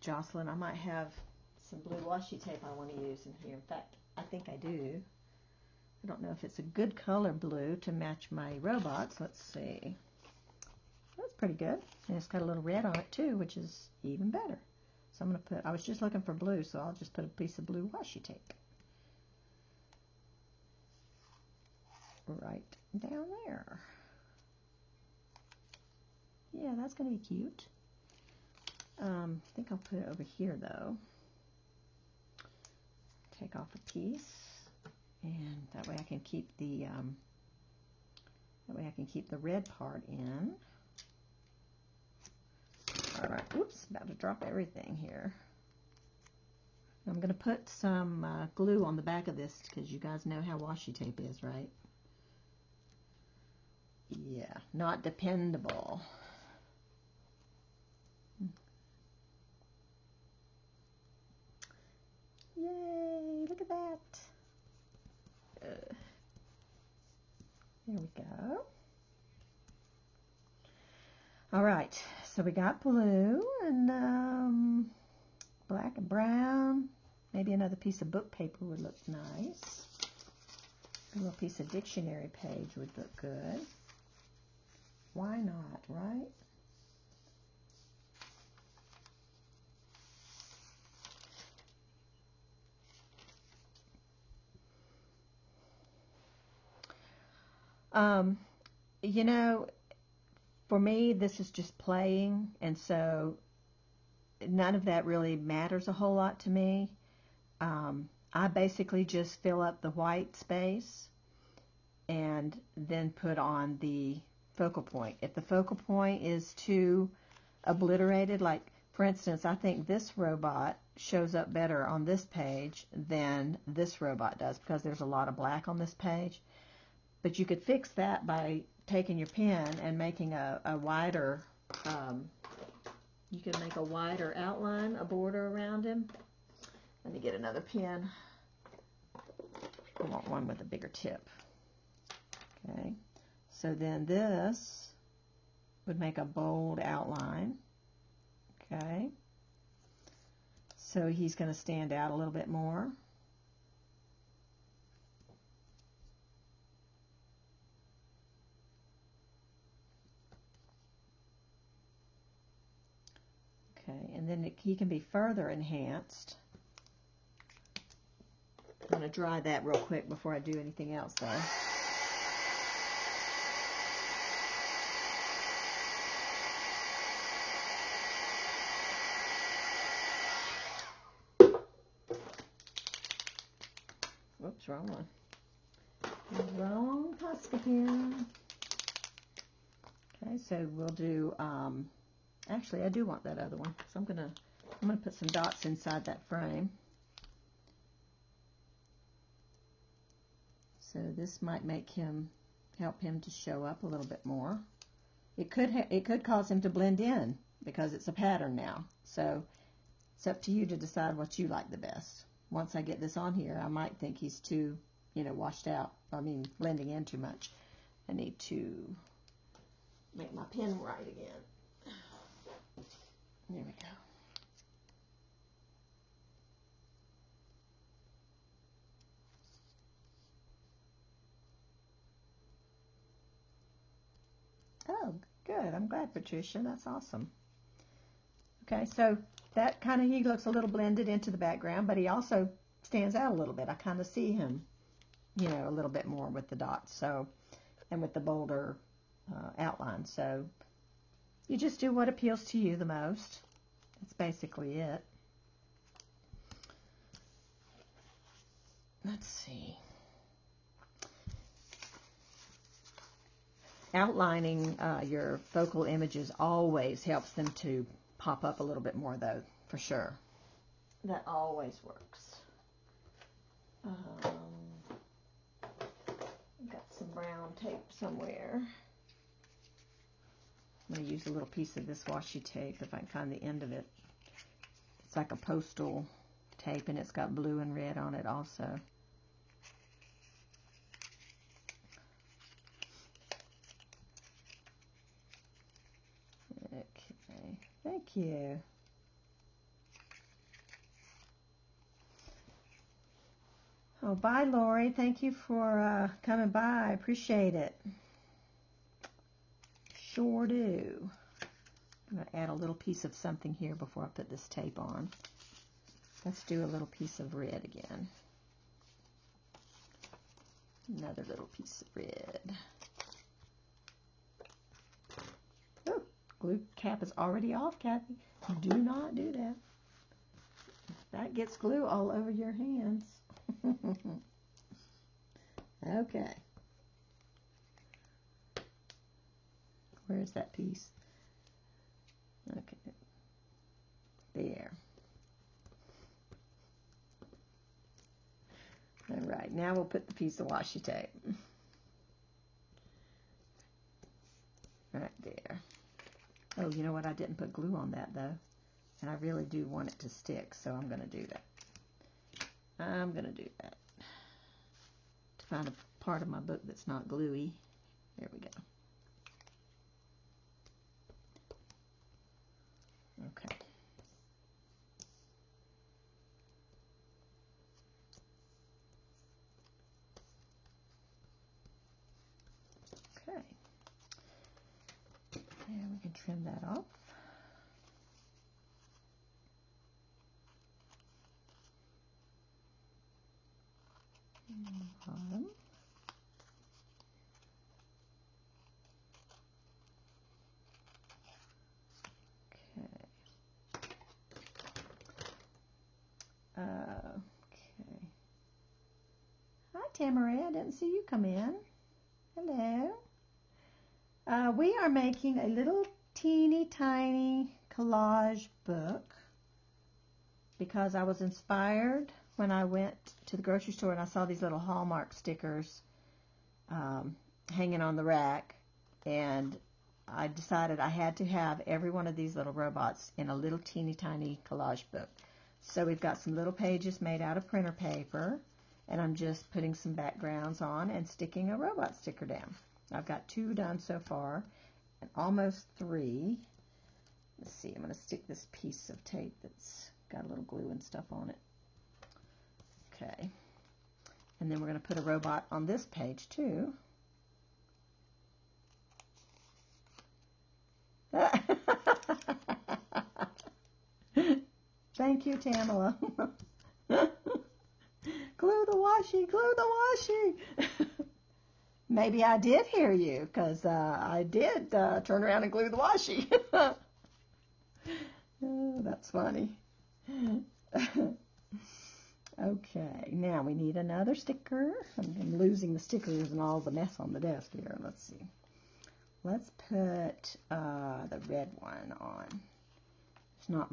Jocelyn. I might have some blue washi tape I want to use in here. In fact, I think I do. I don't know if it's a good color blue to match my robots. Let's see. That's pretty good. And it's got a little red on it too, which is even better. So I'm going to put, I was just looking for blue, so I'll just put a piece of blue washi tape right down there. Yeah, that's going to be cute. I think I'll put it over here though. Take off a piece, and that way I can keep the red part in. All right, oops, about to drop everything here. I'm going to put some glue on the back of this because you guys know how washi tape is, right? Yeah, not dependable. Yay, look at that. There we go. All right, so we got blue and black and brown. Maybe another piece of book paper would look nice. A little piece of dictionary page would look good. Why not, right? You know, for me, this is just playing, and so none of that really matters a whole lot to me. I basically just fill up the white space and then put on the focal point. If the focal point is too obliterated, like for instance, I think this robot shows up better on this page than this robot does because there's a lot of black on this page. But you could fix that by taking your pen and making a wider, you can make a wider outline, a border around him. Let me get another pen. I want one with a bigger tip. Okay, so then this would make a bold outline. Okay, so he's going to stand out a little bit more. Okay, and then he can be further enhanced. I'm going to dry that real quick before I do anything else though. Whoops, wrong one. Wrong Posca here. Okay, so we'll do, actually I do want that other one. So I'm gonna put some dots inside that frame. So this might help him to show up a little bit more. It could cause him to blend in because it's a pattern now. So it's up to you to decide what you like the best. Once I get this on here, I might think he's too, washed out. I mean, blending in too much. I need to make my pen right again. There we go. Oh, good. I'm glad, Patricia. That's awesome. Okay, so that kind of, he looks a little blended into the background, but he also stands out a little bit. I kind of see him, a little bit more with the dots, so, and with the bolder outline. So you just do what appeals to you the most. That's basically it. Let's see. Outlining your focal images always helps them to pop up a little bit more, though, for sure. That always works. I've got some brown tape somewhere. I'm going to use a little piece of this washi tape if I can find the end of it. It's like a postal tape, and it's got blue and red on it also. Okay, thank you. Oh, bye, Lori. Thank you for coming by. I appreciate it. Sure do. I'm going to add a little piece of something here before I put this tape on. Let's do a little piece of red again. Another little piece of red. Oh, glue cap is already off, Kathy. Do not do that. That gets glue all over your hands. Okay. Where's that piece? Okay. There. All right, now we'll put the piece of washi tape. Right there. Oh, you know what? I didn't put glue on that, though. And I really do want it to stick, so I'm going to do that. I'm going to do that. To find a part of my book that's not gluey. There we go. Okay. Okay. And we can trim that off. Bottom. Okay. Tamaray. I didn't see you come in. Hello. We are making a little teeny tiny collage book because I was inspired when I went to the grocery store and I saw these little Hallmark stickers hanging on the rack, and I decided I had to have every one of these little robots in a little teeny tiny collage book. So we've got some little pages made out of printer paper, and I'm just putting some backgrounds on and sticking a robot sticker down. I've got 2 done so far, and almost 3. Let's see, I'm going to stick this piece of tape that's got a little glue and stuff on it. Okay. And then we're going to put a robot on this page too. Thank you, Tamala. Glue the washi, glue the washi. Maybe I did hear you, because I did turn around and glue the washi. Oh, that's funny. Okay, now we need another sticker. I'm losing the stickers and all the mess on the desk here. Let's see. Let's put the red one on. There's not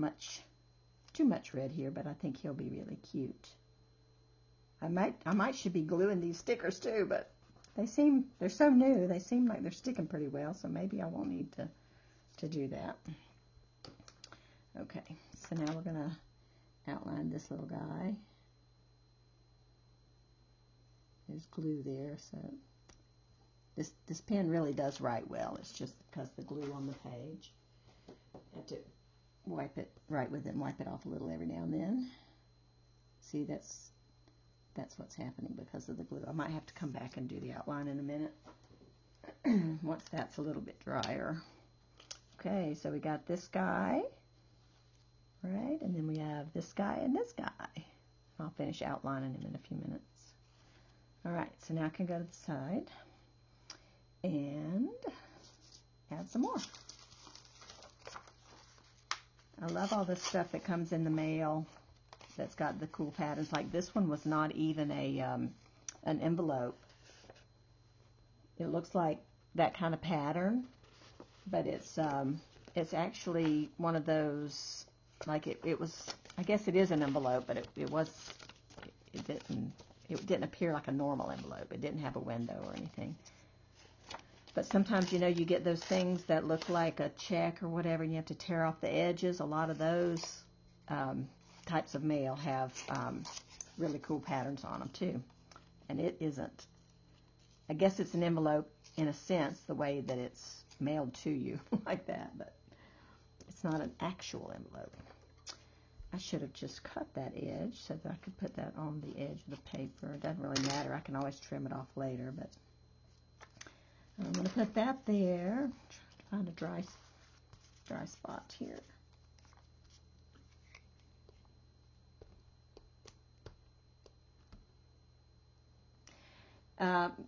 too much red here, but I think he'll be really cute. I might should be gluing these stickers too, but they're so new. They seem like they're sticking pretty well, so maybe I won't need to do that. Okay, so now we're gonna outline this little guy. There's glue there, so this pen really does write well. It's just because the glue on the page. I have to wipe it right with it and wipe it off a little every now and then. See, that's what's happening because of the glue. I might have to come back and do the outline in a minute once that's a little bit drier. Okay, so we got this guy, right? And then we have this guy and this guy. I'll finish outlining him in a few minutes. All right, so now I can go to the side and add some more. I love all this stuff that comes in the mail that's got the cool patterns. Like this one was not even an envelope. It looks like that kind of pattern, but it's actually one of those, like it was, I guess it is an envelope, but it didn't appear like a normal envelope. It didn't have a window or anything. But sometimes, you know, you get those things that look like a check or whatever, and you have to tear off the edges. A lot of those types of mail have really cool patterns on them, too. And it isn't. I guess it's an envelope in a sense, the way that it's mailed to you like that, but it's not an actual envelope. I should have just cut that edge so that I could put that on the edge of the paper. It doesn't really matter. I can always trim it off later, but I'm going to put that there. Try to find a dry spot here.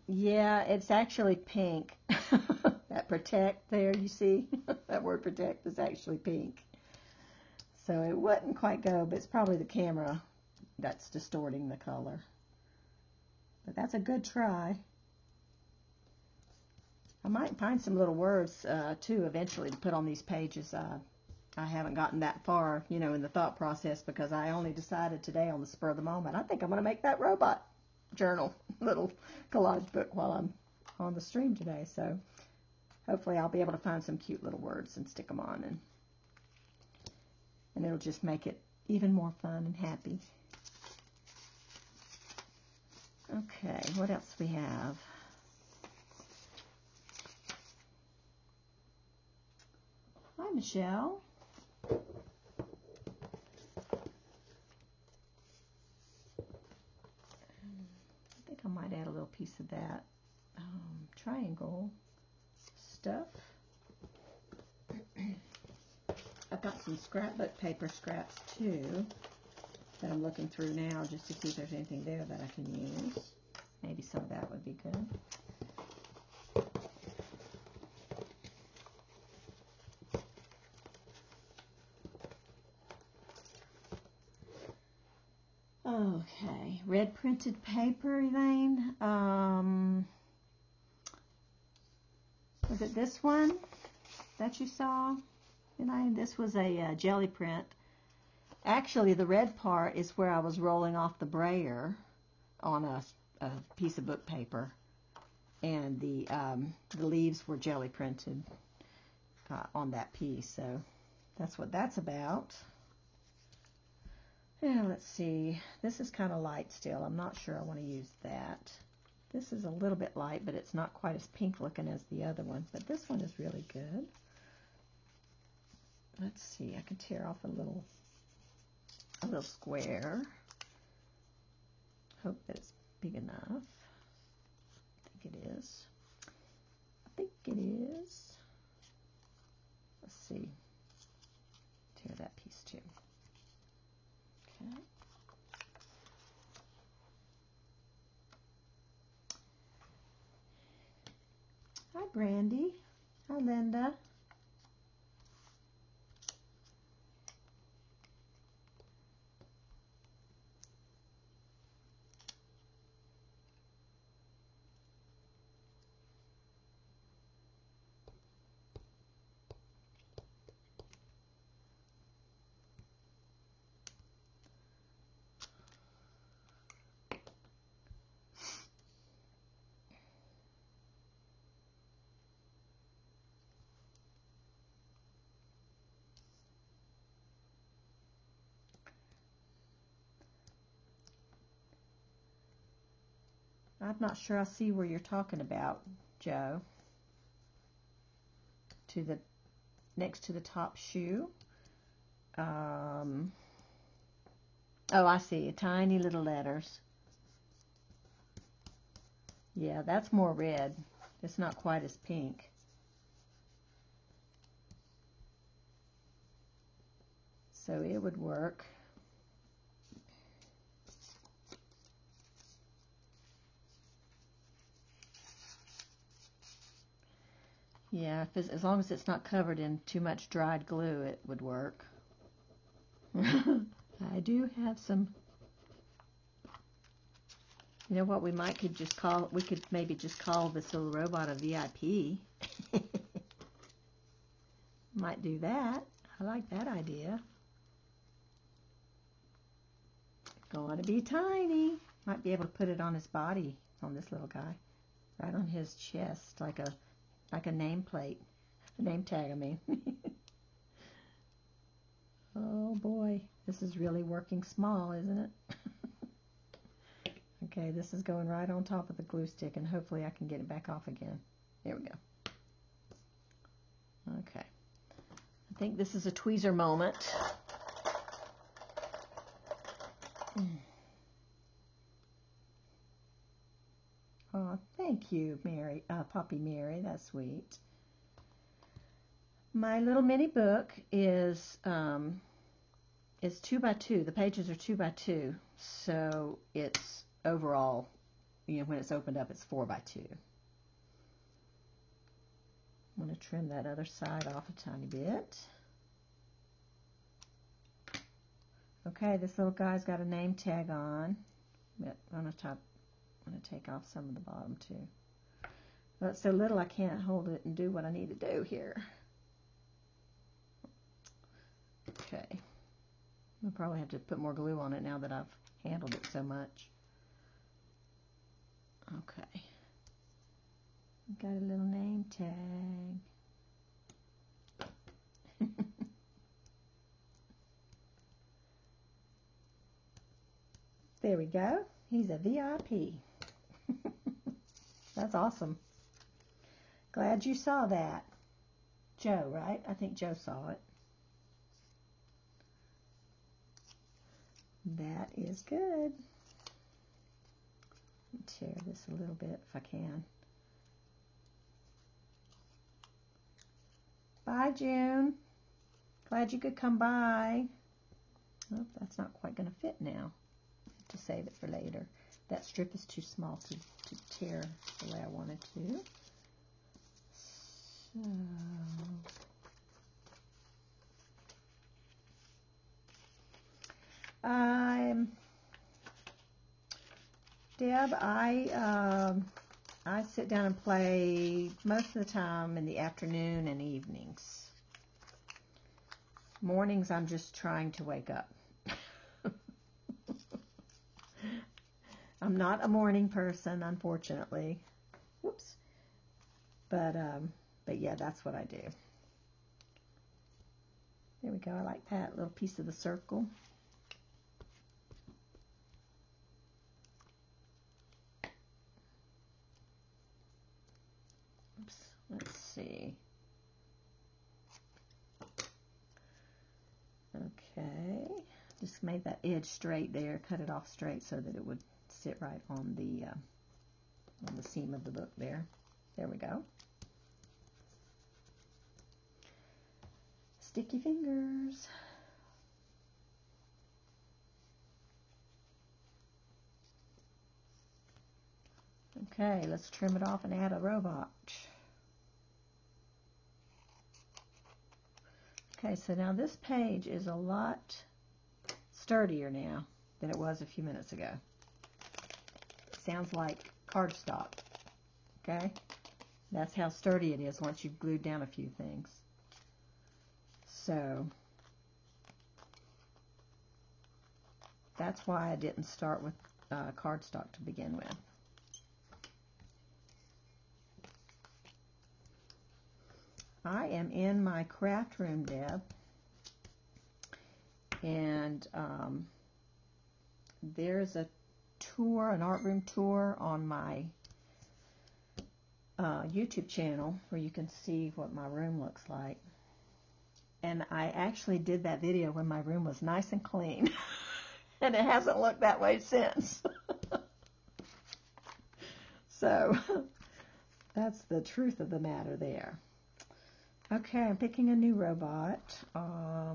Yeah, it's actually pink. That protect there, you see? That word protect is actually pink. So it wouldn't quite go, but it's probably the camera that's distorting the color. But that's a good try. I might find some little words, too, eventually to put on these pages. I haven't gotten that far, you know, in the thought process because I only decided today on the spur of the moment. I think I'm going to make that robot journal, little collage book while I'm on the stream today. So hopefully I'll be able to find some cute little words and stick them on, and it'll just make it even more fun and happy. Okay, what else do we have? Hi, Michelle. I think I might add a little piece of that triangle stuff. I've got some scrapbook paper scraps too that I'm looking through now just to see if there's anything there that I can use. Maybe some of that would be good. Okay, red printed paper, Elaine. Was it this one that you saw, Elaine? This was a jelly print. Actually, the red part is where I was rolling off the brayer on a piece of book paper, and the leaves were jelly printed on that piece. So that's what that's about. Yeah, let's see. This is kind of light still. I'm not sure I want to use that. This is a little bit light, but it's not quite as pink looking as the other one. But this one is really good. Let's see. I can tear off a little square. Hope that it's big enough. I think it is. I think it is. Let's see. Tear that piece too. Okay. Hi, Brandy. Hi, Linda. I'm not sure I see where you're talking about, Joe. Next to the top shoe. Oh, I see. Tiny little letters. Yeah, that's more red. It's not quite as pink. So it would work. Yeah, as long as it's not covered in too much dried glue, it would work. I do have some. You know what? We could maybe just call this little robot a VIP. Might do that. I like that idea. Going to be tiny. Might be able to put it on his body, on this little guy, right on his chest, like a nameplate, a name tag. I mean. Oh boy, this is really working small, isn't it? Okay, this is going right on top of the glue stick, and hopefully I can get it back off again. There we go. Okay. I think this is a tweezer moment. Oh, thank you, Mary, Poppy Mary. That's sweet. My little mini book is 2 by 2. The pages are 2 by 2, so it's overall, when it's opened up, it's 4 by 2. I'm going to trim that other side off a tiny bit. Okay, this little guy's got a name tag on. But on the top, I'm going to take off some of the bottom too. But it's so little I can't hold it and do what I need to do here. Okay. I'll probably have to put more glue on it now that I've handled it so much. Okay. Got a little name tag. There we go. He's a VIP. That's awesome. Glad you saw that. Joe, right? I think Joe saw it. That is good. Tear this a little bit if I can. Bye, June. Glad you could come by. Oh, that's not quite going to fit now. To save it for later. That strip is too small to tear the way I wanted to. So, Deb, I sit down and play most of the time in the afternoon and evenings. Mornings, I'm just trying to wake up. I'm not a morning person, unfortunately. Whoops. But yeah, that's what I do. There we go. I like that little piece of the circle. Oops. Let's see. Okay. Just made that edge straight there. Cut it off straight so that it would sit right on the seam of the book there. There we go. Sticky fingers. Okay, let's trim it off and add a robot. Okay, so now this page is a lot sturdier now than it was a few minutes ago. Sounds like cardstock. Okay, that's how sturdy it is once you've glued down a few things. So that's why I didn't start with cardstock to begin with. I am in my craft room, Deb, and there's a tour, an art room tour on my YouTube channel where you can see what my room looks like. And I actually did that video when my room was nice and clean, and it hasn't looked that way since. So that's the truth of the matter there. Okay, I'm picking a new robot. I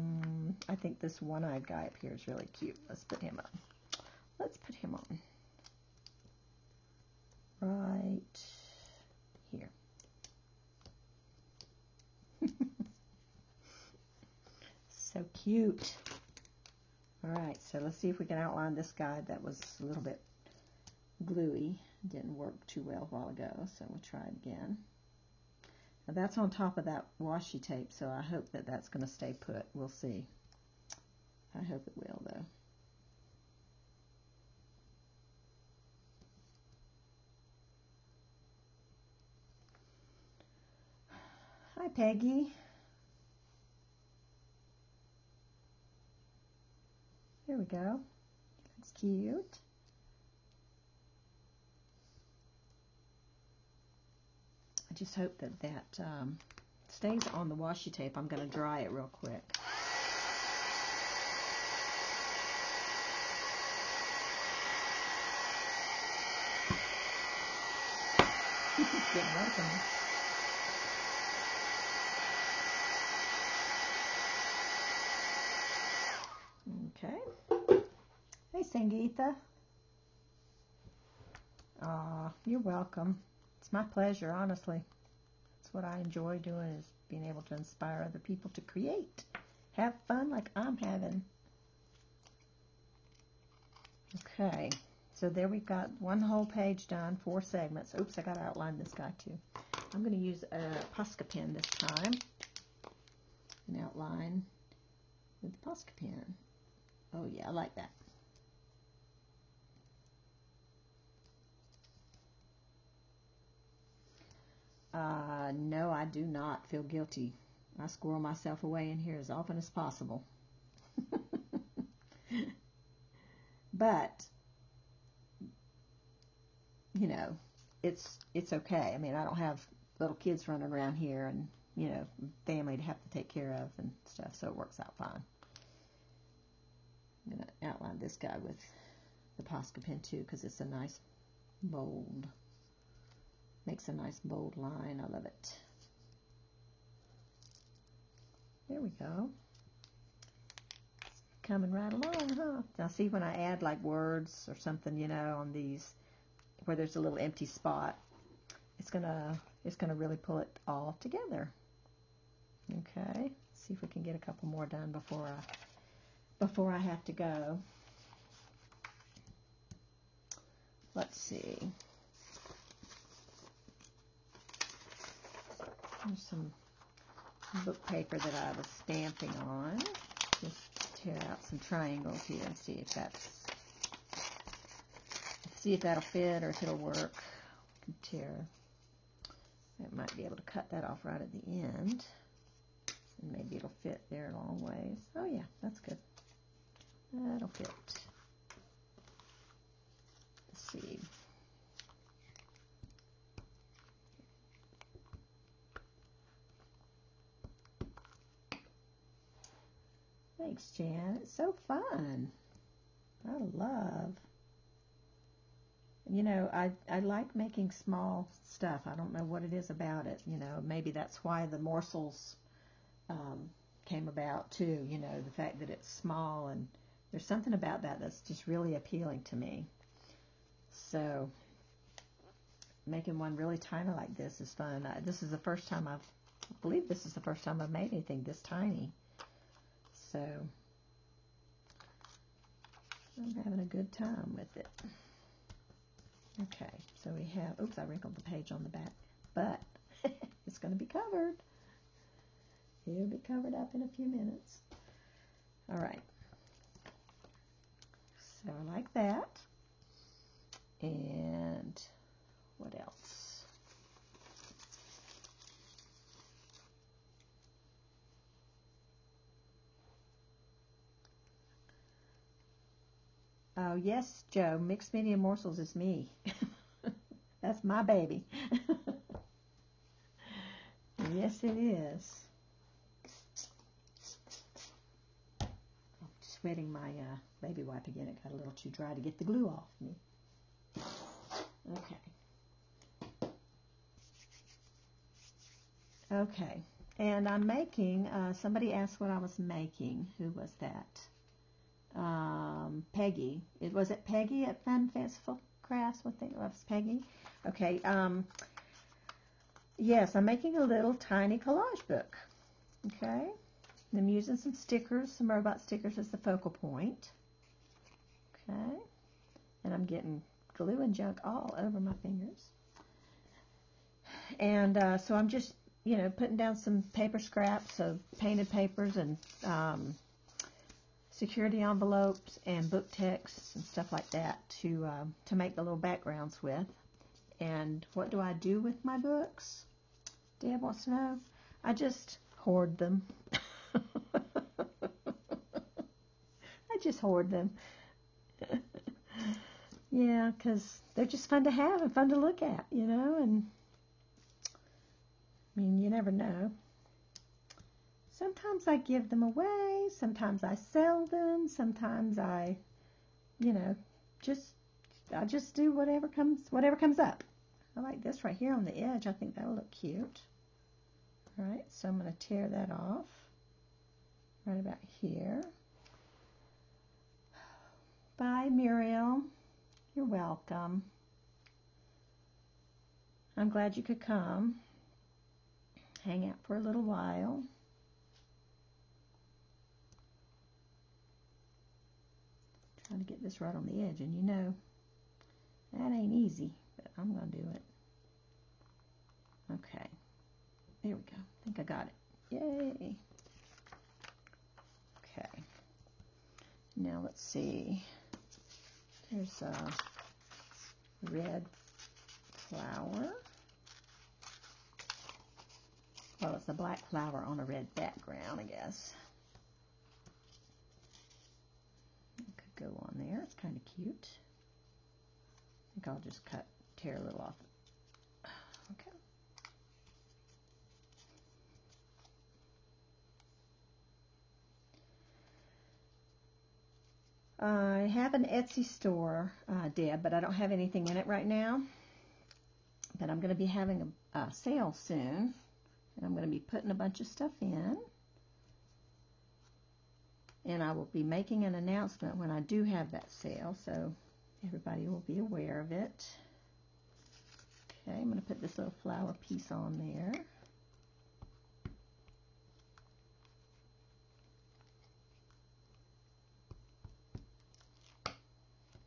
think this one-eyed guy up here is really cute. Let's put him on. Let's put him on. Right here. So cute. All right, so let's see if we can outline this guy that was a little bit gluey. Didn't work too well a while ago, so we'll try it again. Now that's on top of that washi tape, so I hope that that's going to stay put. We'll see. I hope it will, though. Hi, Peggy. There we go. That's cute. I just hope that that stays on the washi tape. I'm going to dry it real quick. Getting working. Okay. Hey, Sangeetha. You're welcome. It's my pleasure, honestly. That's what I enjoy doing, is being able to inspire other people to create. Have fun like I'm having. Okay, so there we've got one whole page done, 4 segments. Oops, I got to outline this guy too. I'm going to use a Posca pen this time and outline with the Posca pen. Oh yeah, I like that. No, I do not feel guilty. I squirrel myself away in here as often as possible. But, you know, it's okay. I mean, I don't have little kids running around here and, you know, family to have to take care of and stuff, so it works out fine. I'm going to outline this guy with the Posca pen too, because it's a nice bold, makes a nice bold line. I love it. There we go. Coming right along, huh? Now see, when I add like words or something, you know, on these where there's a little empty spot, it's gonna really pull it all together. Okay, let's see if we can get a couple more done before I have to go. let's see. There's some book paper that I was stamping on. Just tear out some triangles here and see if that'll fit or if it'll work. That might be able to cut that off right at the end, and maybe it'll fit there a long ways. Oh yeah, that's good. That'll fit. Let's see. Thanks, Jan. It's so fun. I love. You know, I like making small stuff. I don't know what it is about it. You know, maybe that's why the morsels came about too. You know, the fact that it's small, and there's something about that that's just really appealing to me. So making one really tiny like this is fun. This is the first time I believe this is the first time I've made anything this tiny. So I'm having a good time with it. Okay, so we have, oops, I wrinkled the page on the back, but it's going to be covered. It'll be covered up in a few minutes. All right. So I like that. And what else? Oh, yes, Joe, Mixed Media Morsels is me. That's my baby. Yes, it is. I'm sweating my baby wipe again. It got a little too dry to get the glue off me. Okay. Okay. And I'm making, somebody asked what I was making. Who was that? Peggy. Was it Peggy at Fun Fanciful Crafts? What thing was Peggy? Okay. Yes, I'm making a little tiny collage book. Okay. And I'm using some stickers, some robot stickers as the focal point. Okay. And I'm getting glue and junk all over my fingers. And so I'm just, you know, putting down some paper scraps of painted papers and security envelopes and book texts and stuff like that to make the little backgrounds with. And what do I do with my books? Deb wants to know. I just hoard them. I just hoard them. Yeah, because they're just fun to have and fun to look at, you know, and I mean, you never know. Sometimes I give them away, sometimes I sell them, sometimes I, you know, I just do whatever comes up. I like this right here on the edge. I think that'll look cute. All right, so I'm going to tear that off right about here. Bye, Muriel. You're welcome. I'm glad you could come. Hang out for a little while. Trying to get this right on the edge, and you know, that ain't easy, but I'm going to do it. Okay. There we go. I think I got it. Yay. Okay. Now let's see. There's a red flower. Well, it's a black flower on a red background, I guess. It could go on there. It's kind of cute. I think I'll just tear a little off. Okay. I have an Etsy store, Deb, but I don't have anything in it right now. But I'm going to be having a sale soon, and I'm going to be putting a bunch of stuff in. And I will be making an announcement when I do have that sale, so everybody will be aware of it. Okay, I'm going to put this little flower piece on there.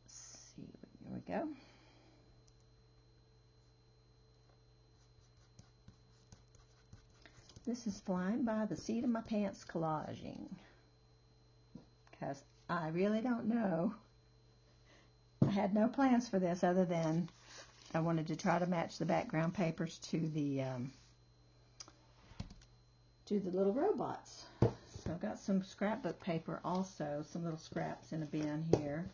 Let's see, here we go. This is Flying by the Seat of My Pants collaging. Because I really don't know. I had no plans for this other than I wanted to try to match the background papers to the little robots. So I've got some scrapbook paper also, some little scraps in a bin here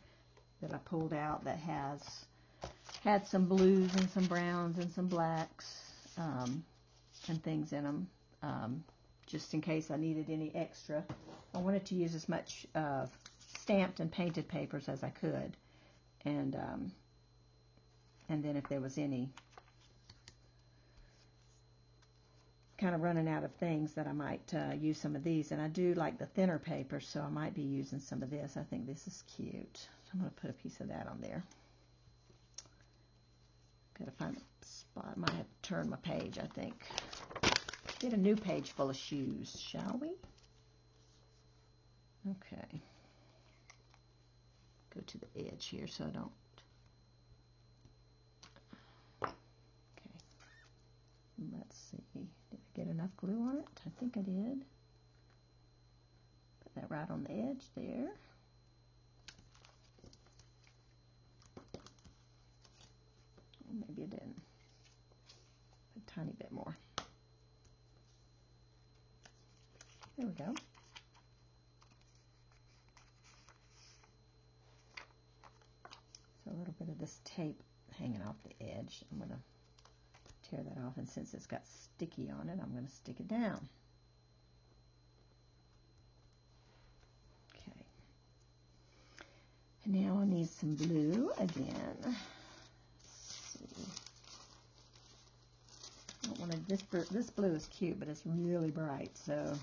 that I pulled out that had some blues and some browns and some blacks and things in them, just in case I needed any extra. I wanted to use as much stamped and painted papers as I could, and then if there was any kind of running out of things that I might use some of these. And I do like the thinner paper, so I might be using some of this. I think this is cute. So I'm going to put a piece of that on there. Got to find a spot. I might have to turn my page, I think. Get a new page full of shoes, shall we? Okay. Go to the edge here so I don't. Okay. Let's see. Did I get enough glue on it? I think I did. Put that right on the edge there. Maybe I didn't. A tiny bit more. There we go. So a little bit of this tape hanging off the edge. I'm going to tear that off, and since it's got sticky on it, I'm going to stick it down. Okay. And now I need some blue again. Let's see. I don't want to, this blue is cute, but it's really bright, so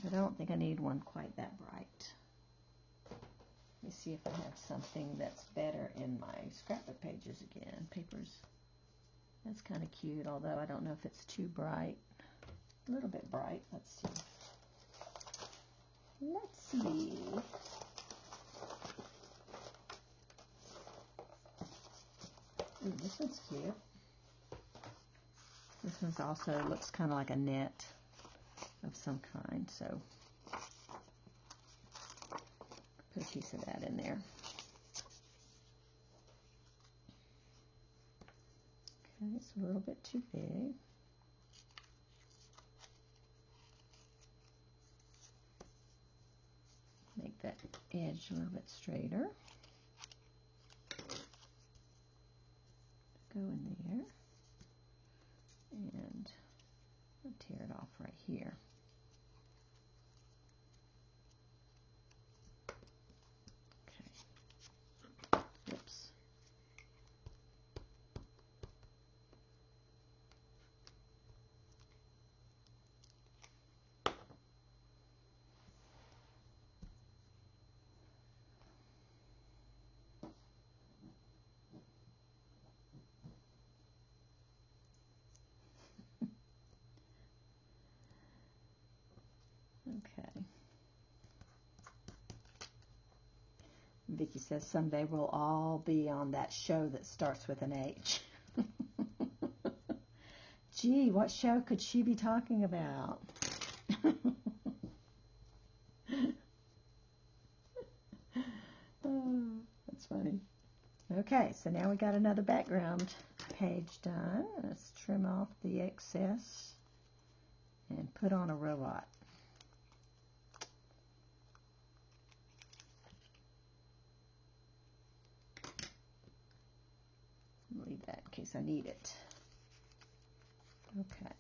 I don't think I need one quite that bright. Let me see if I have something that's better in my scrapbook pages again. Papers. That's kind of cute, although I don't know if it's too bright. A little bit bright. Let's see. Let's see. Ooh, this one's cute. This one's also looks kind of like a net of some kind, so put a piece of that in there. Okay, it's a little bit too big. Make that edge a little bit straighter. Go in there. And I'll tear it off right here. Okay. Oops. Okay. Vicki says someday we'll all be on that show that starts with an H. Gee, what show could she be talking about? Oh, that's funny. Okay, so now we got another background page done. Let's trim off the excess and put on a robot. Leave that in case I need it. Okay.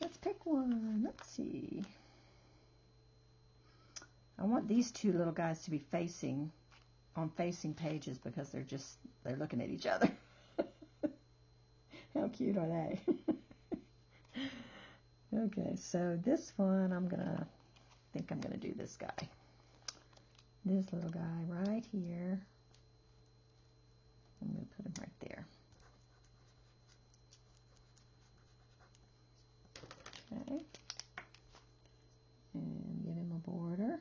Let's pick one. Let's see. I want these two little guys to be facing pages because they're looking at each other. How cute are they? Okay, so this one I think I'm gonna do this guy. This little guy right here. I'm going to put him right there. Okay. And give him a border.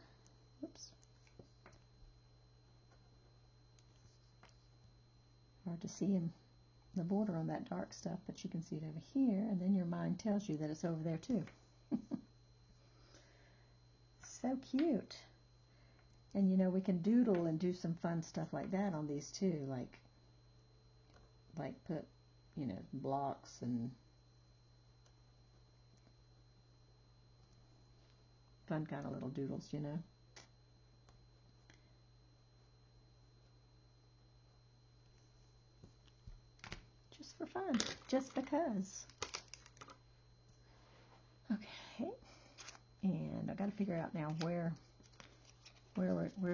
Oops. Hard to see him the border on that dark stuff, but you can see it over here, and then your mind tells you that it's over there too. So cute. And you know, we can doodle and do some fun stuff like that on these too, like put, you know, blocks and fun kind of little doodles, you know. Just for fun, just because. Okay, and I got to figure out now where's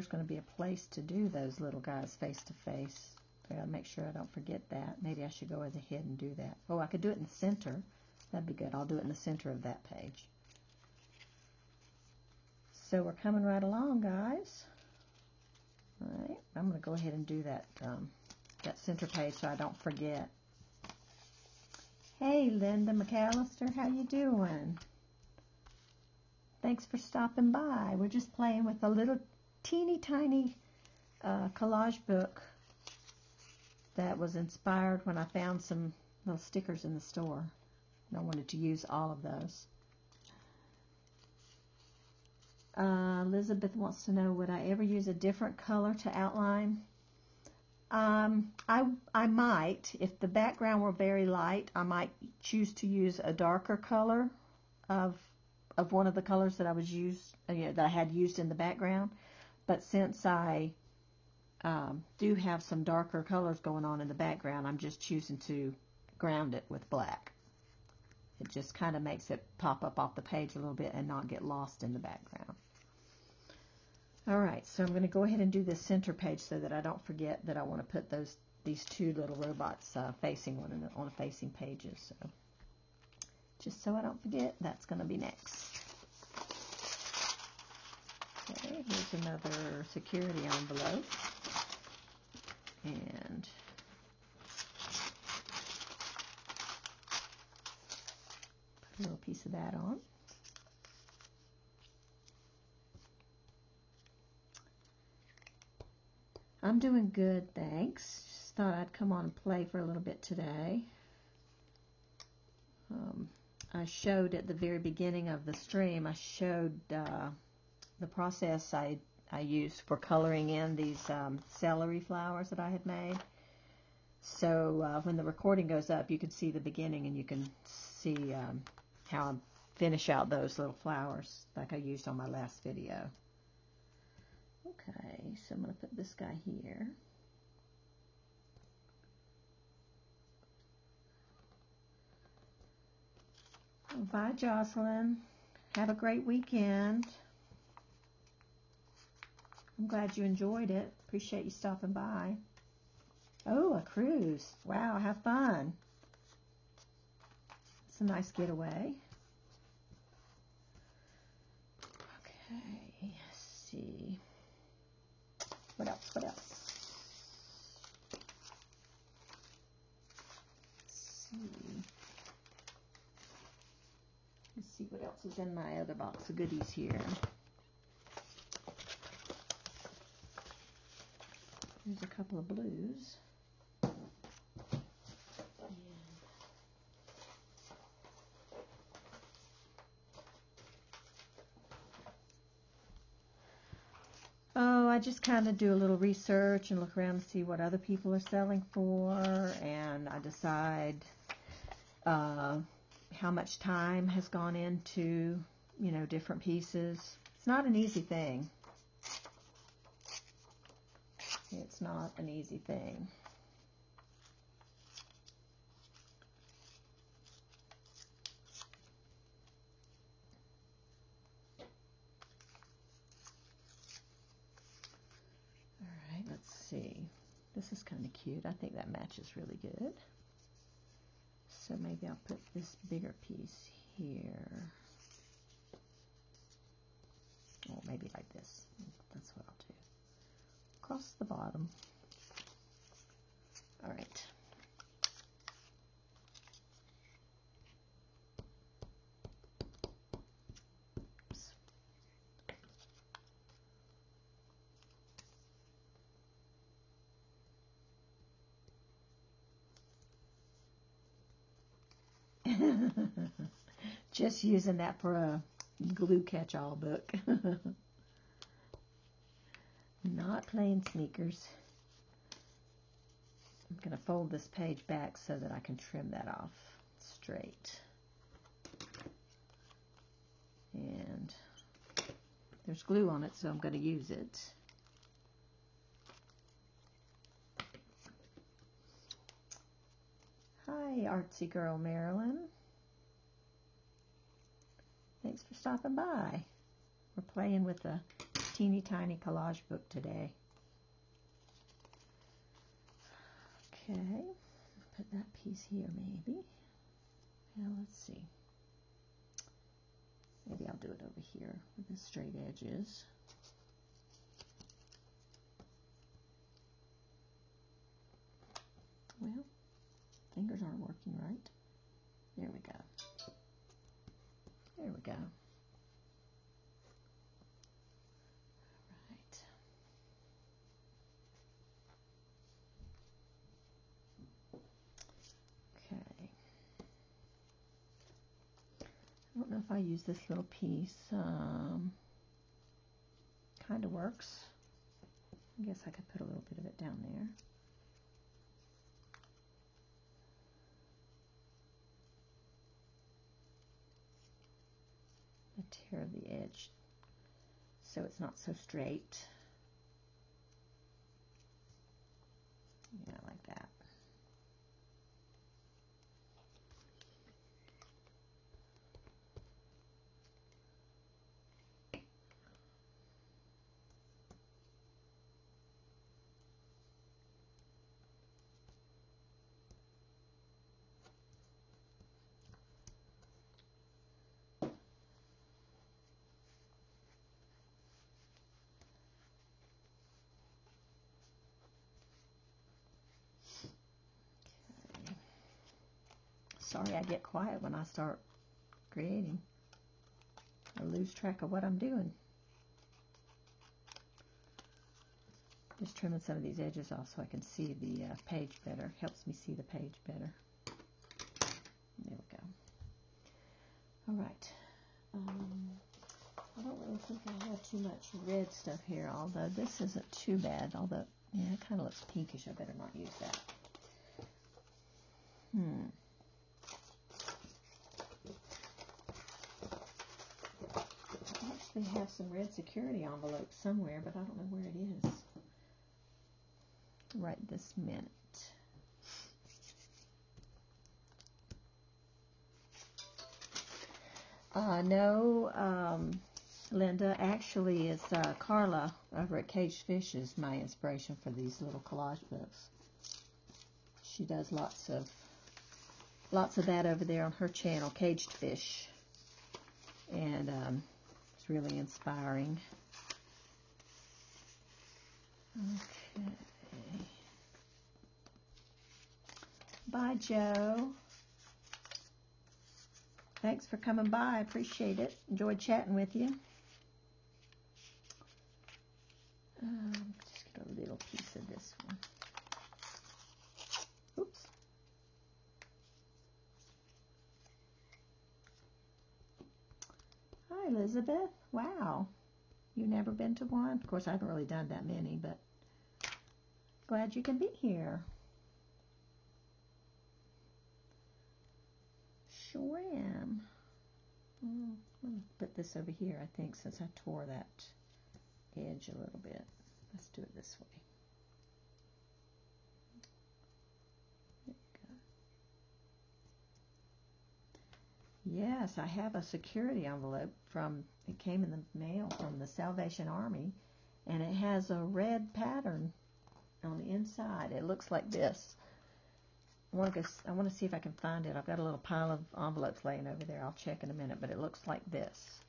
going to be a place to do those little guys face to face. I got to make sure I don't forget that. Maybe I should go ahead and do that. Oh, I could do it in the center. That'd be good. I'll do it in the center of that page. So we're coming right along, guys. All right, I'm going to go ahead and do that that center page so I don't forget. Hey, Linda McAllister, how you doing? Thanks for stopping by. We're just playing with a little teeny tiny collage book that was inspired when I found some little stickers in the store. And I wanted to use all of those. Elizabeth wants to know, would I ever use a different color to outline? I might. If the background were very light, I might choose to use a darker color of one of the colors that that I had used in the background. But since I do have some darker colors going on in the background, I'm just choosing to ground it with black. It just kind of makes it pop up off the page a little bit and not get lost in the background. All right, so I'm going to go ahead and do this center page so that I don't forget that I want to put these two little robots facing one on facing pages. So just so I don't forget, that's going to be next. Okay, here's another security envelope. And put a little piece of that on. I'm doing good, thanks. Just thought I'd come on and play for a little bit today. I showed at the very beginning of the stream, I showed the process I used for coloring in these celery flowers that I had made. So when the recording goes up, you can see the beginning and you can see how I finish out those little flowers like I used on my last video. Okay, so I'm going to put this guy here. Oh, bye, Jocelyn. Have a great weekend. I'm glad you enjoyed it. Appreciate you stopping by. Oh, a cruise. Wow, have fun. It's a nice getaway. Okay, let's see. What else? What else? Let's see what else is in my other box of goodies here. There's a couple of blues. Oh, I just kind of do a little research and look around and see what other people are selling for, and I decide how much time has gone into, you know, different pieces. It's not an easy thing. It's not an easy thing. All right, let's see. This is kind of cute. I think that matches really good. So maybe I'll put this bigger piece here. Oh, maybe like this. That's what I'll do. Across the bottom. All right. Oops. Just using that for a glue catch-all book. Not playing sneakers. I'm going to fold this page back so that I can trim that off straight. And there's glue on it, so I'm going to use it. Hi, artsy girl Marilyn. Thanks for stopping by. We're playing with a teeny tiny collage book today. Okay, put that piece here maybe. Now let's see. Maybe I'll do it over here with the straight edges. Well, fingers aren't working right. There we go. There we go. Right. Okay. I don't know if I use this little piece. Kind of works. I guess I could put a little bit of it down there. Tear the edge so it's not so straight. Yeah, like that. Sorry, I get quiet when I start creating. I lose track of what I'm doing. Just trimming some of these edges off so I can see the page better. Helps me see the page better. There we go. All right. I don't really think I have too much red stuff here, although this isn't too bad. Although, yeah, it kind of looks pinkish. I better not use that. I actually have some red security envelopes somewhere, but I don't know where it is right this minute. No, Linda, actually it's Carla over at Caged Fish is my inspiration for these little collage books. She does lots of that over there on her channel, Caged Fish. And it's really inspiring. Okay. Bye, Joe. Thanks for coming by. I appreciate it. Enjoyed chatting with you. Just get a little piece of this one. Oops. Hi, Elizabeth. Wow. You've never been to one? Of course, I haven't really done that many, but glad you can be here. Sure am. I'm going to put this over here, I think, since I tore that edge a little bit. Let's do it this way. There you go. Yes, I have a security envelope it came in the mail from the Salvation Army, and it has a red pattern on the inside. It looks like this. I want to see if I can find it. I've got a little pile of envelopes laying over there. I'll check in a minute, but it looks like this.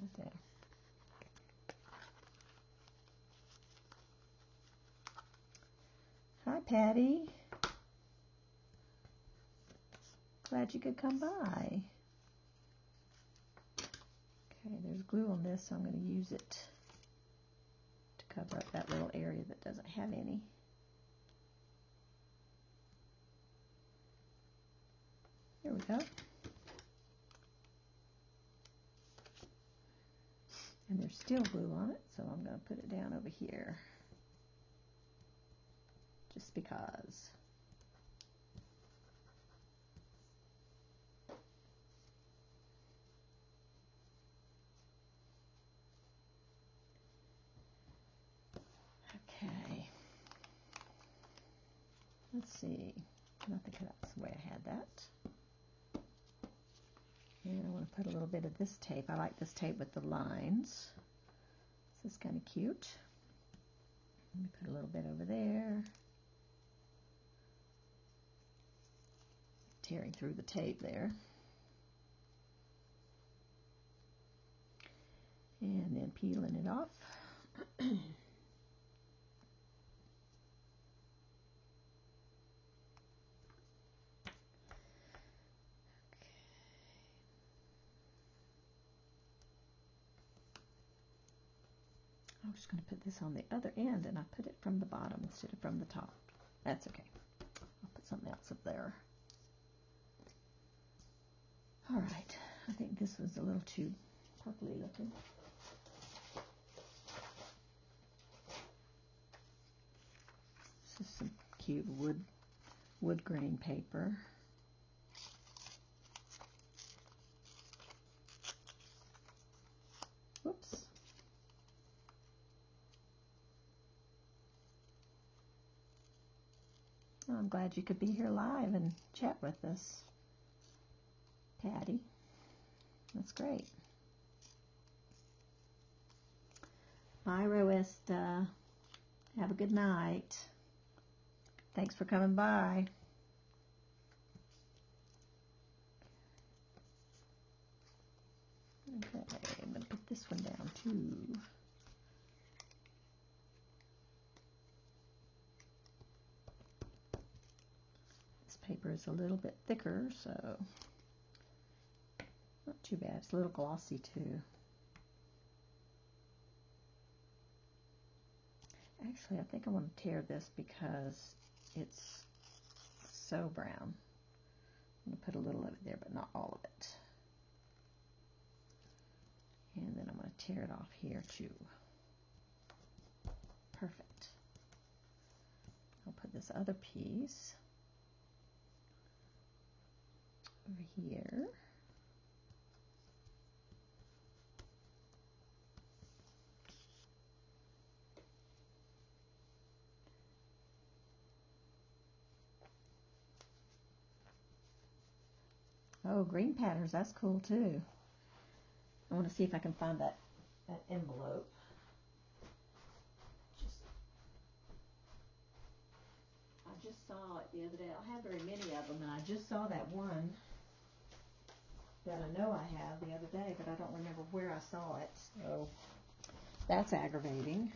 Right there. Hi, Patty. Glad you could come by. Okay, there's glue on this, so I'm going to use it to cover up that little area that doesn't have any. we go. And there's still glue on it, so I'm going to put it down over here. Just because. Okay. Let's see. I think that's the way I had that. And I want to put a little bit of this tape. I like this tape with the lines. This is kind of cute. Let me put a little bit over there. Tearing through the tape there. And then peeling it off. I'm just going to put this on the other end, and I put it from the bottom instead of from the top. That's okay. I'll put something else up there. All right. I think this was a little too purpley looking. This is some cute wood grain paper. Whoops. Well, I'm glad you could be here live and chat with us, Patty. That's great. Bye, Roesta. Have a good night. Thanks for coming by. Okay, I'm going to put this one down too. This paper is a little bit thicker, so not too bad. It's a little glossy too. Actually, I think I want to tear this because it's so brown. I'm going to put a little of it there, but not all of it. And then I'm going to tear it off here too. Perfect. I'll put this other piece over here. Oh, green patterns, that's cool too. I want to see if I can find that envelope. I just saw it the other day. I don't have very many of them, and I just saw that one that I know I have the other day, but I don't remember where I saw it. So that's aggravating.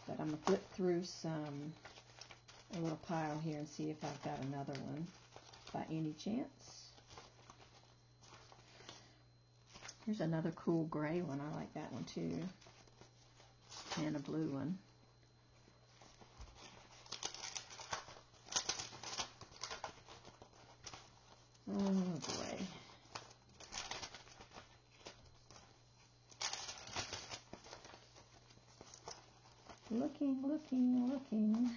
But I'm going to flip through a little pile here and see if I've got another one by any chance. Here's another cool gray one. I like that one too. And a blue one. Oh boy. Looking, looking, looking.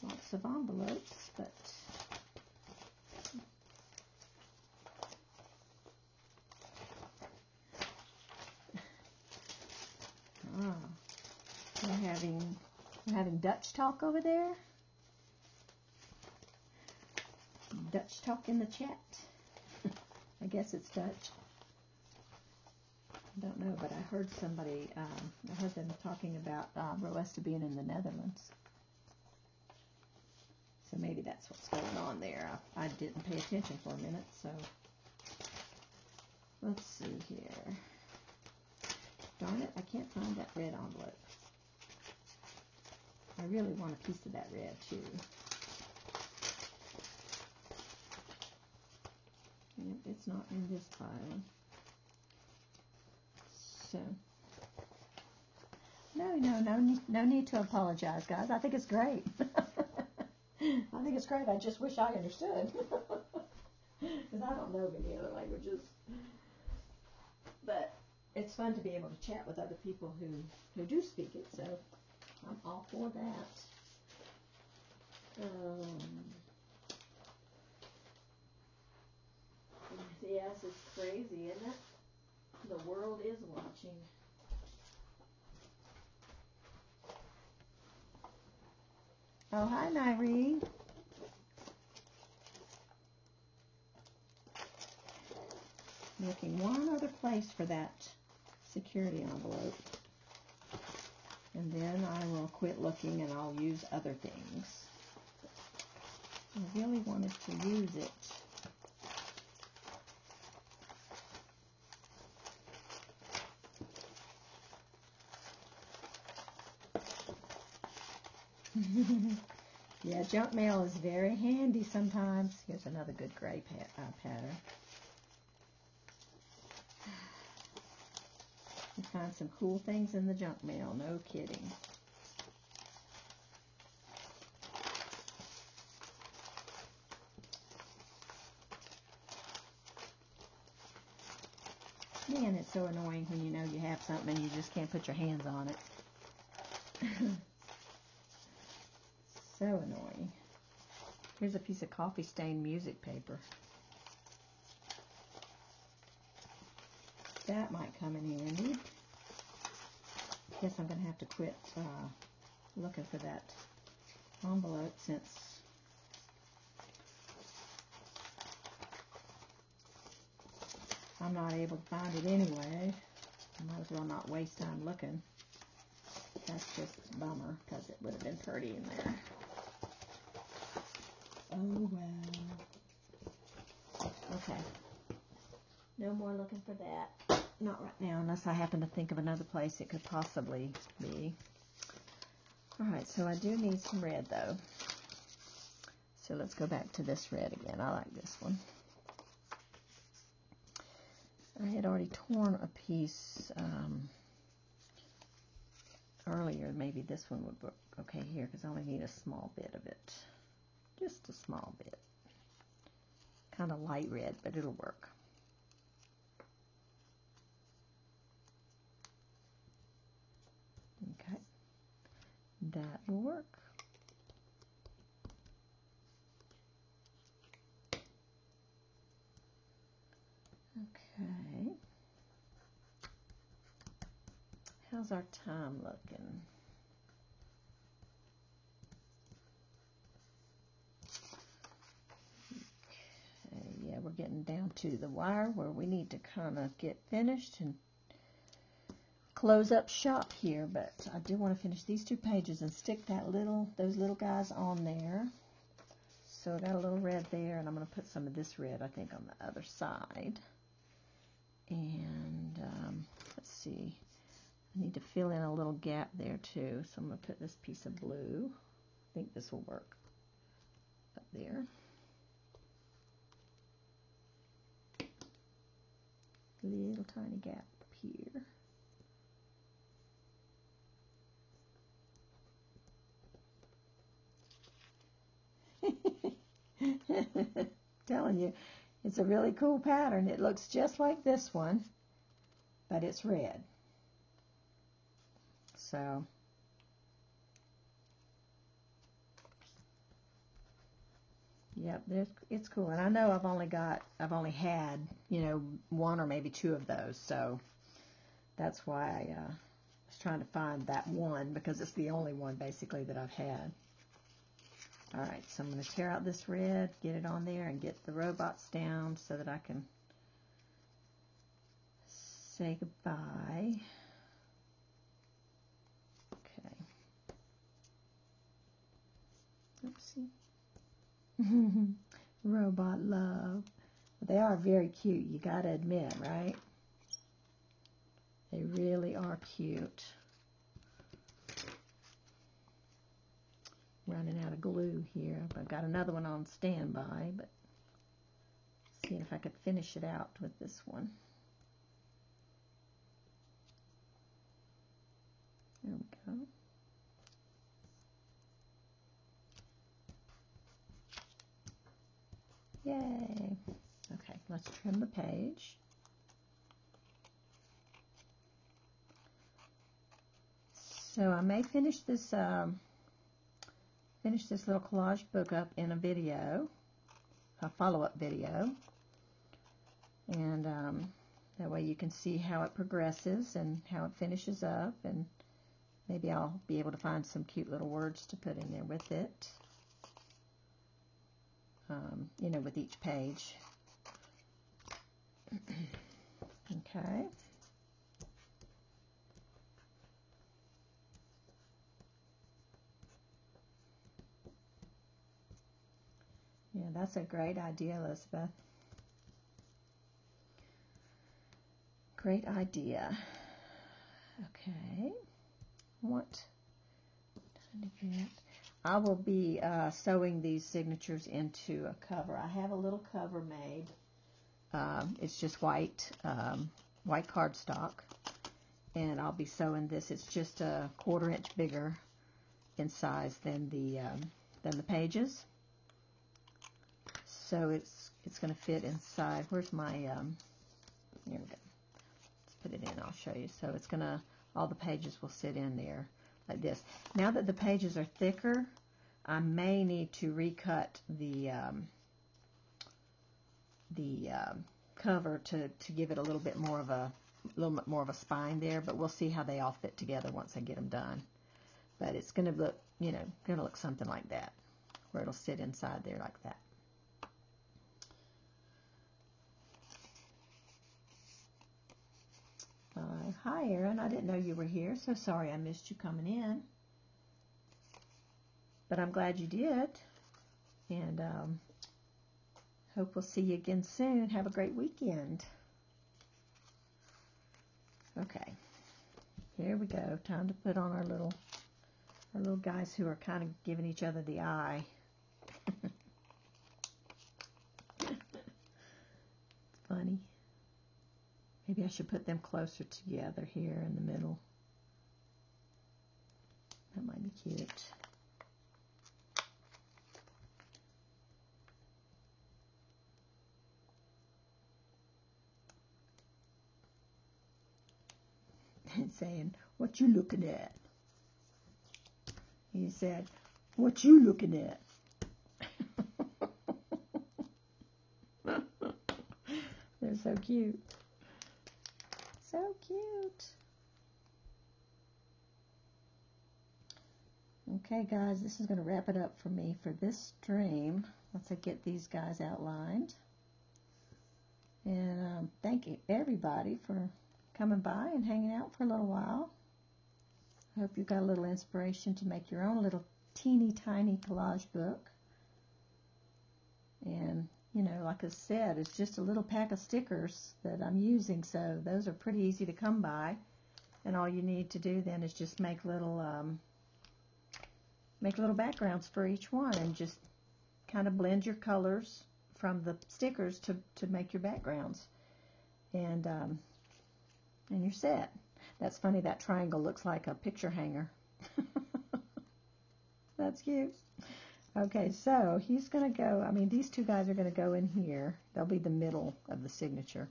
Lots of envelopes, but we're having Dutch talk over there. Dutch talk in the chat. I guess it's Dutch. I don't know, but I heard somebody, I heard them talking about Roesta being in the Netherlands. So maybe that's what's going on there. I didn't pay attention for a minute, so let's see here. Darn it, I can't find that red envelope. I really want a piece of that red too. Yep, it's not in this pile. So No need to apologize, guys. I think it's great. I think it's great. I just wish I understood. Because I don't know many other languages. But it's fun to be able to chat with other people who do speak it, so I'm all for that. Yes, it's crazy, isn't it? The world is watching. Oh, hi, Nyree. Looking one other place for that security envelope. And then I will quit looking and I'll use other things. I really wanted to use it. Yeah, junk mail is very handy sometimes. Here's another good gray pattern. You find some cool things in the junk mail, no kidding. Man, it's so annoying when you know you have something and you just can't put your hands on it. So annoying. Here's a piece of coffee stained music paper. That might come in handy. Guess I'm going to have to quit looking for that envelope since I'm not able to find it anyway. I might as well not waste time looking. That's just a bummer because it would have been pretty in there. Oh well. Okay. No more looking for that. Not right now, unless I happen to think of another place it could possibly be. Alright, so I do need some red though. So let's go back to this red again. I like this one. I had already torn a piece earlier. Maybe this one would work okay here because I only need a small bit of it. Just a small bit. Kind of light red, but it'll work. Okay. That will work. Okay. How's our time looking? Okay, yeah, we're getting down to the wire where we need to kind of get finished and close up shop here, but I do want to finish these 2 pages and stick those little guys on there. So I got a little red there, and I'm going to put some of this red, I think, on the other side. And let's see, I need to fill in a little gap there too, so I'm going to put this piece of blue. I think this will work up there. Little tiny gap up here. Telling you, it's a really cool pattern. It looks just like this one, but it's red. So yep, it's cool. And I know I've only had, you know, 1 or maybe 2 of those, so that's why I was trying to find that one, because it's the only one basically that I've had. Alright, so I'm going to tear out this red, get it on there, and get the robots down so that I can say goodbye. Okay. Oopsie. Robot love. They are very cute, you gotta admit, right? They really are cute. Running out of glue here. I've got another one on standby, but seeing if I could finish it out with this one. There we Let's trim the page. So I may finish this little collage book up in a video, a follow-up video, and that way you can see how it progresses and how it finishes up, and maybe I'll be able to find some cute little words to put in there with it, you know, with each page. Okay. Yeah, that's a great idea, Elizabeth. Great idea. Okay. I will be sewing these signatures into a cover. I have a little cover made. It's just white cardstock, and I'll be sewing this. It's just a 1/4 inch bigger in size than the pages. So it's going to fit inside. Where's my here we go. Let's put it in. I'll show you. So it's gonna, all the pages will sit in there like this. Now that the pages are thicker, I may need to recut the cover to give it a little bit more of a spine there. But we'll see how they all fit together once I get them done. But it's going to look, you know, going to look something like that, where it'll sit inside there like that. Hi, Erin. I didn't know you were here. So sorry I missed you coming in. But I'm glad you did. And hope we'll see you again soon. Have a great weekend. Okay. Here we go. Time to put on our little guys who are kind of giving each other the eye. It's funny. Maybe I should put them closer together here in the middle. That might be cute. And saying, "What you looking at?" He said, "What you looking at?" They're so cute. So cute. Okay, guys, this is going to wrap it up for me for this stream. Once I get these guys outlined. And thank you, everybody, for coming by and hanging out for a little while. I hope you got a little inspiration to make your own little teeny tiny collage book. And, you know, like I said, it's just a little pack of stickers that I'm using, so those are pretty easy to come by. And all you need to do then is just make little backgrounds for each one, and just kind of blend your colors from the stickers to make your backgrounds. And you're set. That's funny, that triangle looks like a picture hanger. That's cute. Okay, so he's going to go, I mean, these two guys are going to go in here. They'll be the middle of the signature.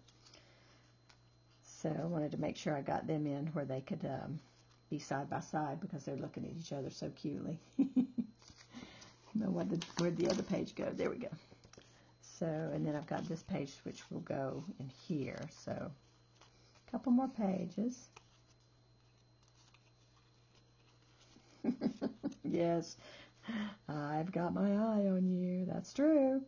So I wanted to make sure I got them in where they could be side by side, because they're looking at each other so cutely. Know where'd the other page go? There we go. So, and then I've got this page which will go in here. So, a couple more pages. Yes, I've got my eye on you. That's true.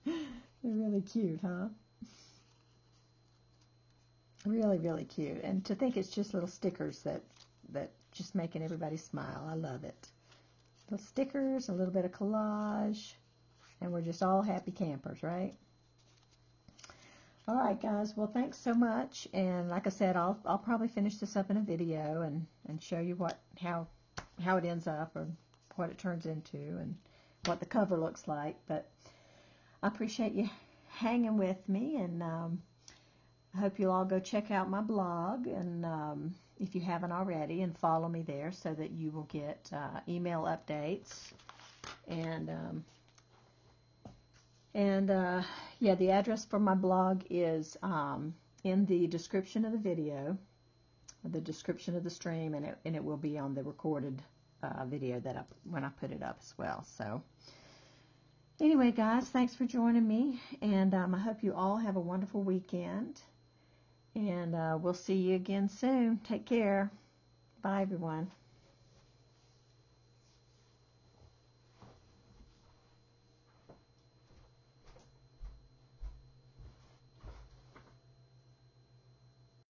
They're really cute, huh? Really, really cute. And to think it's just little stickers that just making everybody smile. I love it. Little stickers, a little bit of collage, and we're just all happy campers, right? All right, guys. Well, thanks so much. And like I said, I'll probably finish this up in a video and show you how it ends up, or what it turns into, and what the cover looks like. But I appreciate you hanging with me, and I hope you'll all go check out my blog, and if you haven't already, and follow me there so that you will get email updates. And Yeah, the address for my blog is in the description of the video, the description of the stream, and it will be on the recorded video that when I put it up as well. So anyway, guys, thanks for joining me, and I hope you all have a wonderful weekend, and we'll see you again soon. Take care. Bye, everyone.